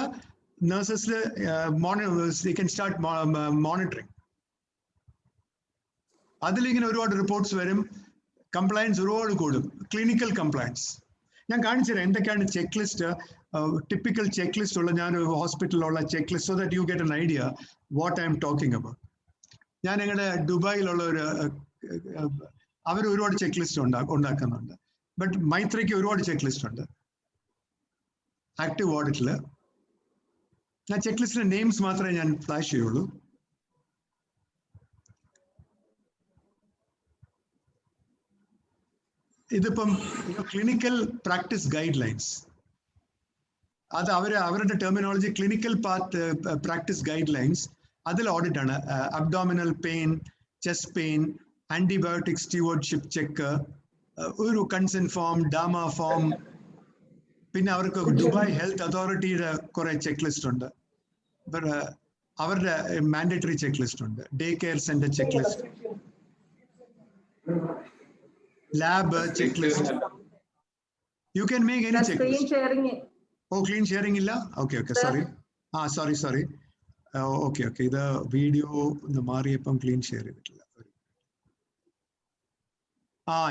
നഴ്സസിൽ യു ക്യാൻ സ്റ്റാർട്ട് മോണിറ്ററിങ്. അതിലിങ്ങനെ ഒരുപാട് റിപ്പോർട്ട്സ് വരും. കംപ്ലയൻസ് ഒരുപാട് കൂടും. ക്ലിനിക്കൽ കംപ്ലയൻസ് ഞാൻ കാണിച്ചു തരാം എന്തൊക്കെയാണ് checklist, typical checklist ഉള്ള ഞാൻ ഹോസ്പിറ്റലിലുള്ള checklist, so that you get an idea what I'm talking about. ഞാൻ ഞങ്ങളുടെ ദുബായിലുള്ള ഒരു അവർ ഒരുപാട് ചെക്ക് ലിസ്റ്റ് ഉണ്ടാക്കുന്നുണ്ട്. ബട്ട് മൈത്രയ്ക്ക് ഒരുപാട് ചെക്ക് ലിസ്റ്റ് ഉണ്ട്. ആക്റ്റീവ് ഓഡിറ്റില് ഞാൻ ചെക്ക് ലിസ്റ്റിലെ നെയിംസ് മാത്രമേ ഞാൻ ഫ്ലാഷ് ചെയ്യുള്ളൂ. ഇതിപ്പം ക്ലിനിക്കൽ പ്രാക്ടീസ് ഗൈഡ് ലൈൻസ്, അത് അവരുടെ terminology clinical path practice guide lines. അതിൽ ഓഡിറ്റ് ആണ്. Abdominal pain, chest pain, antibiotic stewardship check, ഒരു കൺസെന്റ് ഫോം, ഡാമ ഫോം, പിന്നെ അവർക്ക് ദുബായ് ഹെൽത്ത് അതോറിറ്റിയുടെ കുറെ ചെക്ക് ലിസ്റ്റ് ഉണ്ട്, അവരുടെ മാൻഡേറ്ററി ചെക്ക് ലിസ്റ്റ് ഉണ്ട്, day care centre checklist, lab checklist. You can make any checklist. Oh, screen sharing ഇല്ല? Okay okay, sorry. Sorry. Okay okay, ഇത് video ഒന്ന് മാറിയപ്പം clean share ചെയ്തിട്ടില്ല.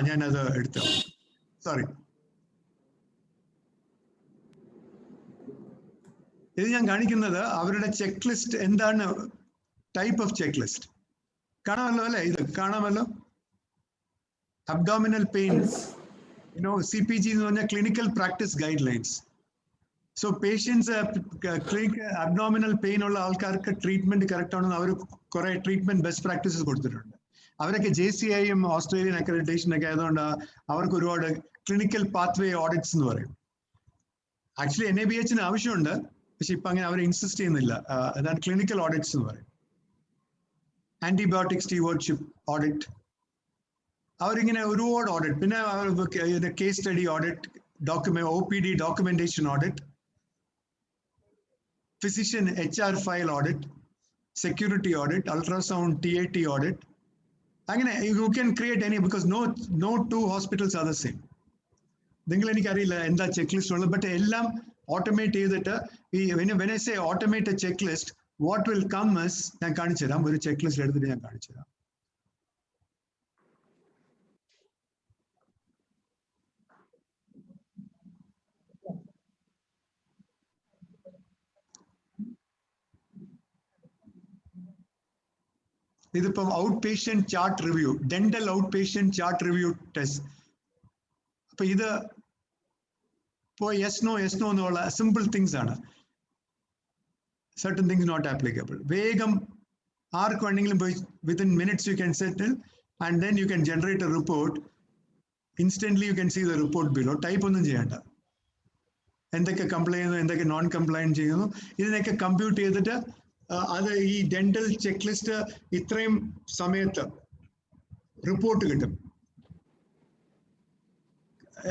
ഞാനത് എടുത്തു, സോറി. ഇത് ഞാൻ കാണിക്കുന്നത് അവരുടെ ചെക്ക് ലിസ്റ്റ് എന്താണ്, ടൈപ്പ് ഓഫ് ചെക്ക് ലിസ്റ്റ് കാണാമല്ലോ അല്ലെ? ഇത് കാണാമല്ലോ. അബ്ഡോമിനൽ പെയിൻ, CPG എന്ന് പറഞ്ഞാൽ clinical practice guide lines. So patients abdominal pain ഉള്ള ആൾക്കാർക്ക് ട്രീറ്റ്മെന്റ് കറക്റ്റ് ആണെന്ന് അവർ കുറെ ട്രീറ്റ്മെന്റ് ബെസ്റ്റ് പ്രാക്ടീസസ് കൊടുത്തിട്ടുണ്ട്. അവരൊക്കെ JCIയും ഓസ്ട്രേലിയൻ അക്രഡിറ്റേഷൻ ഒക്കെ ആയതുകൊണ്ട് അവർക്ക് ഒരുപാട് ക്ലിനിക്കൽ പാത്വേ ഓഡിറ്റ്സ് എന്ന് പറയും. ആക്ച്വലി NABHന് ആവശ്യമുണ്ട്, പക്ഷെ ഇപ്പൊ അങ്ങനെ അവർ ഇൻസിസ്റ്റ് ചെയ്യുന്നില്ല. അതാണ് ക്ലിനിക്കൽ ഓഡിറ്റ്സ് എന്ന് പറയും. ആന്റിബയോട്ടിക് സ്റ്റീവാർഡ്ഷിപ്പ് ഓഡിറ്റ്, അവരിങ്ങനെ ഒരുപാട് ഓഡിറ്റ്, പിന്നെ case study audit, OPD documentation audit, physician HR file audit, security audit, ultrasound TAT audit. അങ്ങനെ you can create any, because no two hospitals are the same. നിങ്ങൾ എനിക്കറിയില്ല എന്താ check list ഉള്ളത്, but എല്ലാം automate ചെയ്തിട്ട് when I say automate a checklist, what will come is, ഞാൻ കാണിച്ചു തരാം. ഒരു ചെക്ക് ലിസ്റ്റ് എടുത്തിട്ട് ഞാൻ കാണിച്ചു തരാം. ഇതിപ്പം out patient chart review, dental out patient chart review test. അപ്പൊ ഇത് ഇപ്പോ യെസ് നോ എന്നുള്ള സിമ്പിൾ തിങ്സ് ആണ്. Certain things not applicable. വേഗം ആർക്ക് വേണമെങ്കിലും പോയി within minutes you can settle, and then you can generate a report. Instantly you can see the report below. Type ഒന്നും ചെയ്യേണ്ട. എന്തൊക്കെ കംപ്ലൈന്റ് ചെയ്യുന്നു, എന്തൊക്കെ നോൺ കംപ്ലൈന്റ് ചെയ്യുന്നു, ഇതിനൊക്കെ കമ്പ്യൂട്ട് ചെയ്തിട്ട് അത് ഈ ഡെന്റൽ ചെക്ക് ലിസ്റ്റ് ഇത്രയും സമയത്ത് റിപ്പോർട്ട് കിട്ടും.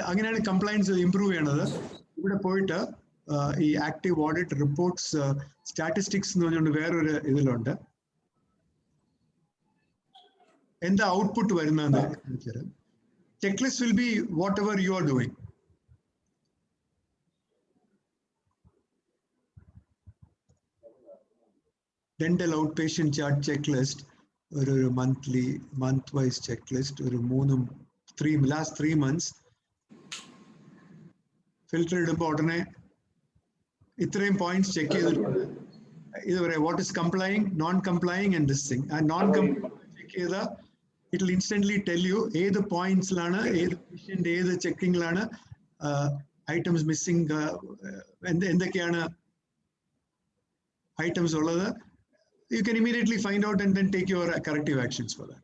അങ്ങനെയാണ് കംപ്ലൈൻസ് ഇംപ്രൂവ് ചെയ്യണത്. ഇവിടെ പോയിട്ട് ഈ ആക്റ്റീവ് ഓഡിറ്റ് റിപ്പോർട്ട്സ് സ്റ്റാറ്റിസ്റ്റിക്സ് എന്ന് പറഞ്ഞുകൊണ്ട് വേറൊരു ഇതിലുണ്ട്. എന്താ ഔട്ട്പുട്ട് വരുന്നതെന്ന് checklist will be whatever you are doing. Dental out patient chart checklist, ഒരു മന്ത് വൈസ് ചെക്ക് ലിസ്റ്റ്, ഒരു ലാസ്റ്റ് 3 months ഫിൽറ്റർ ഇടുമ്പോൾ ഉടനെ ഇത്രയും പോയിന്റ്സ് ചെക്ക് ചെയ്തിട്ടുണ്ട്. ഇത് പറയാം what is complying, non complying and this thing. Non complying check ചെയ്താൽ it will instantly tell you ഏത് പോയിന്റ്സിലാണ്, ഏത് പേഷ്യന്റ് ഏത് ചെക്കിങ്ങിലാണ് ഐറ്റംസ് മിസ്സിംഗ്, എന്തൊക്കെയാണ് ഐറ്റംസ് ഉള്ളത്. You can immediately find out and then take your corrective actions for that.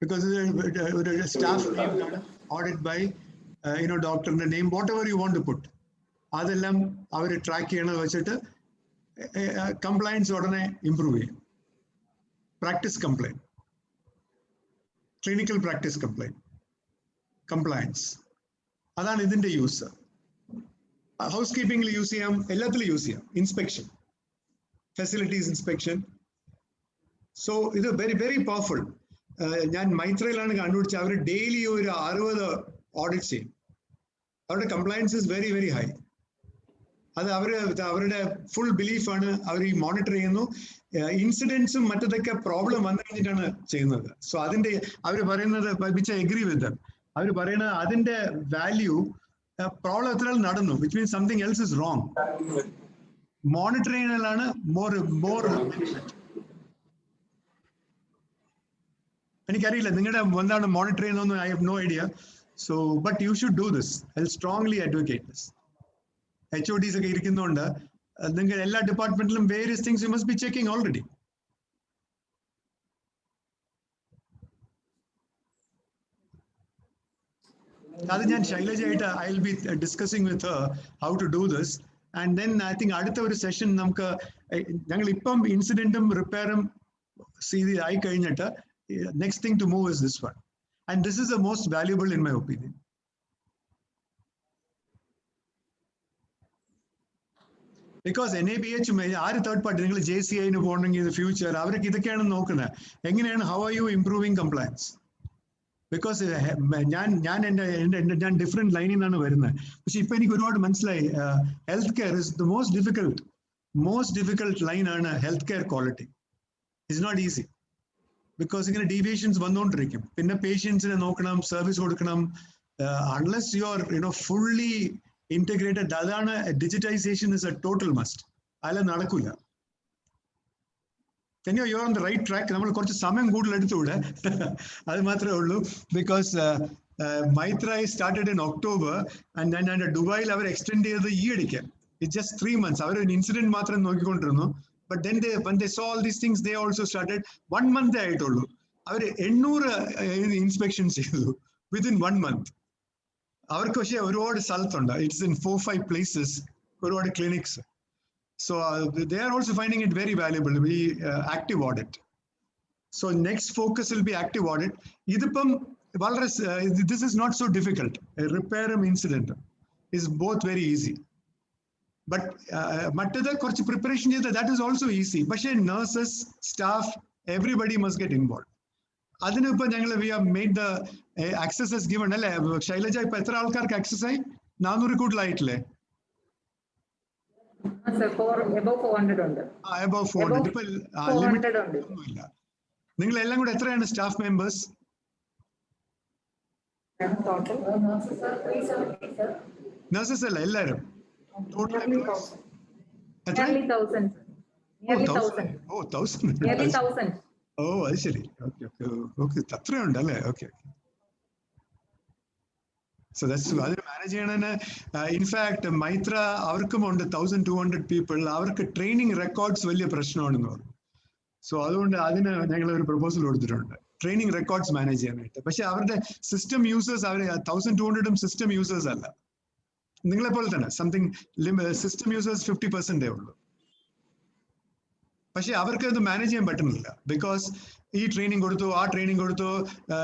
Because a staff name, audit by, doctor name, whatever you want to put. അതെല്ലാം അവർ track ചെയ്യണത് വെച്ചിട്ട് compliance ഉടനെ improve ചെയ്യും. Practice complaint, clinical practice compliance, അതാണ് ഇതിന്റെ use. House കീപ്പിംഗിൽ use ചെയ്യാം, എല്ലാത്തിലും use ചെയ്യാം. Inspection, facilities inspection. സോ ഇത് വെരി വെരി പവർഫുൾ. ഞാൻ മൈത്രയിലാണ് കണ്ടുപിടിച്ച അവർ ഡെയിലി ഒരു 60 ഓഡിറ്റ് ചെയ്യും. അവരുടെ compliance is very very high. അത് അവരുടെ ഫുൾ ബിലീഫാണ്. അവർ ഈ മോണിറ്റർ ചെയ്യുന്നു. ഇൻസിഡൻസും മറ്റതൊക്കെ പ്രോബ്ലം വന്നു കഴിഞ്ഞിട്ടാണ് ചെയ്യുന്നത്. സോ അതിന്റെ അവർ പറയുന്നത്, which I agree with them, അവർ പറയുന്നത് അതിന്റെ വാല്യൂ പ്രോബ്ലം എത്ര നടന്നു, which means something else is wrong. മോണിറ്ററിംഗിലാണ് മോർ. എനിക്കറിയില്ല നിങ്ങളുടെ എന്താണ് മോണിറ്റർ ചെയ്യുന്നതെന്ന്, I have no idea. So but you should do this. I strongly advocate this. HODs ഒക്കെ ഇരിക്കുന്നതുകൊണ്ട് നിങ്ങൾ എല്ലാ ഡിപ്പാർട്ട്മെന്റിലും various things you must be checking already. അത് ഞാൻ ശൈലജയായിട്ട് I will be discussing with how to do this. And then I think അടുത്ത ഒരു സെഷൻ നമുക്ക്, ഞങ്ങൾ ഇപ്പം ഇൻസിഡന്റും റിപ്പയറും ആയി കഴിഞ്ഞിട്ട് next thing to move is this one. And this is the most valuable in my opinion. Because NABH, third party, JCI in the future, how are you improving compliance? Because different line in healthcare is the most difficult line on healthcare quality. It's not easy. Because deviations patients service unless you are fully integrated, digitization is a total must. You're on the right track. Because Maitra started in October and then under Dubai they extended the year. It's just 3 months. An incident but then when they saw all these things, they also started 1 month. I told you, 800 inspections within 1 month. It's in 4-5 places, clinics. So they are also finding it very valuable to be active audit. So next focus will be active audit. This is not so difficult. A repair incident is both very easy. But preparation, that is also easy. But nurses, staff, everybody must get involved. We have made the access as given. Shailaja, access 400 good light. Sir, above 400 under. Above 400. 400 under. Staff members? Total. Nurses are total employees? Nearly 1,000. Nearly 1,000. Oh, 1,000. Nearly 1,000. Oh, I see. Okay. Okay. So that's managing. In fact, Maitra, avarkum 1,200 people, avarku training records valya prashanam. So adonde proposal training records manage cheyanayittu. But avarde system users 1,200 system users alla. Something system users 50% but manage because training training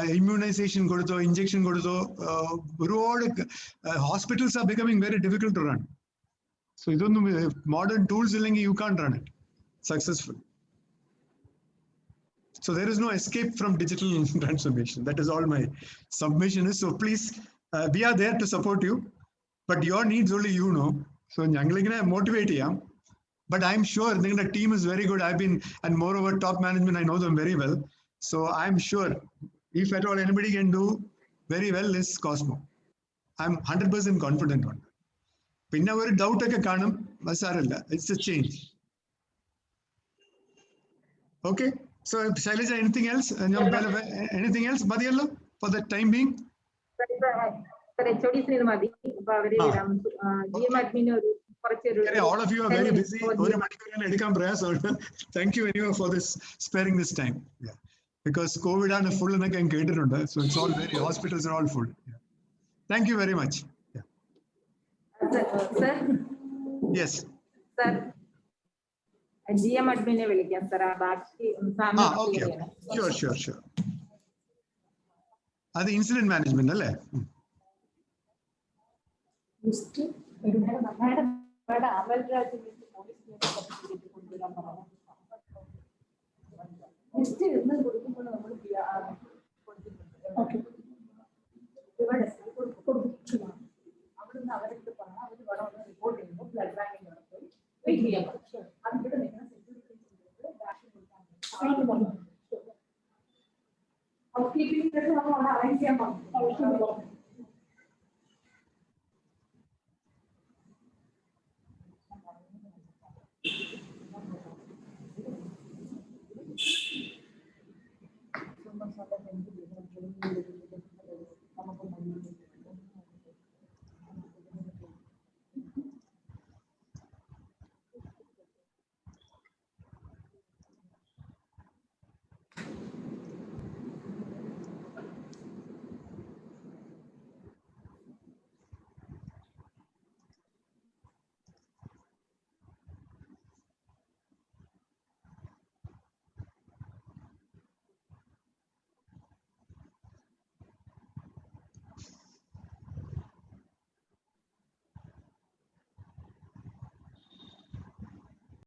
immunization injection hospitals are becoming very difficult to run. So modern tools you can't run it successfully. So there is no escape from digital transformation. That is all my submission is. So please, we are there to support you, but your needs only you know. So motivate you. But I'm sure the team is very good. And moreover, top management, I know them very well. So I'm sure if at all anybody can do very well is Cosmo. I'm 100% confident on it. Pinna doubt it's a change. Okay. So Shailaja, anything else? Anything else, Badiyallo, for the time being? All of you are very busy. Thank you anyway for this sparing this time. Yeah. Because COVID is full and so it's all very hospitals are all full. Yeah. Thank you very much. Yeah. Sir? Yes. Sir. GM admin okay. Sure. That's the incident management, right? Okay. Housekeeping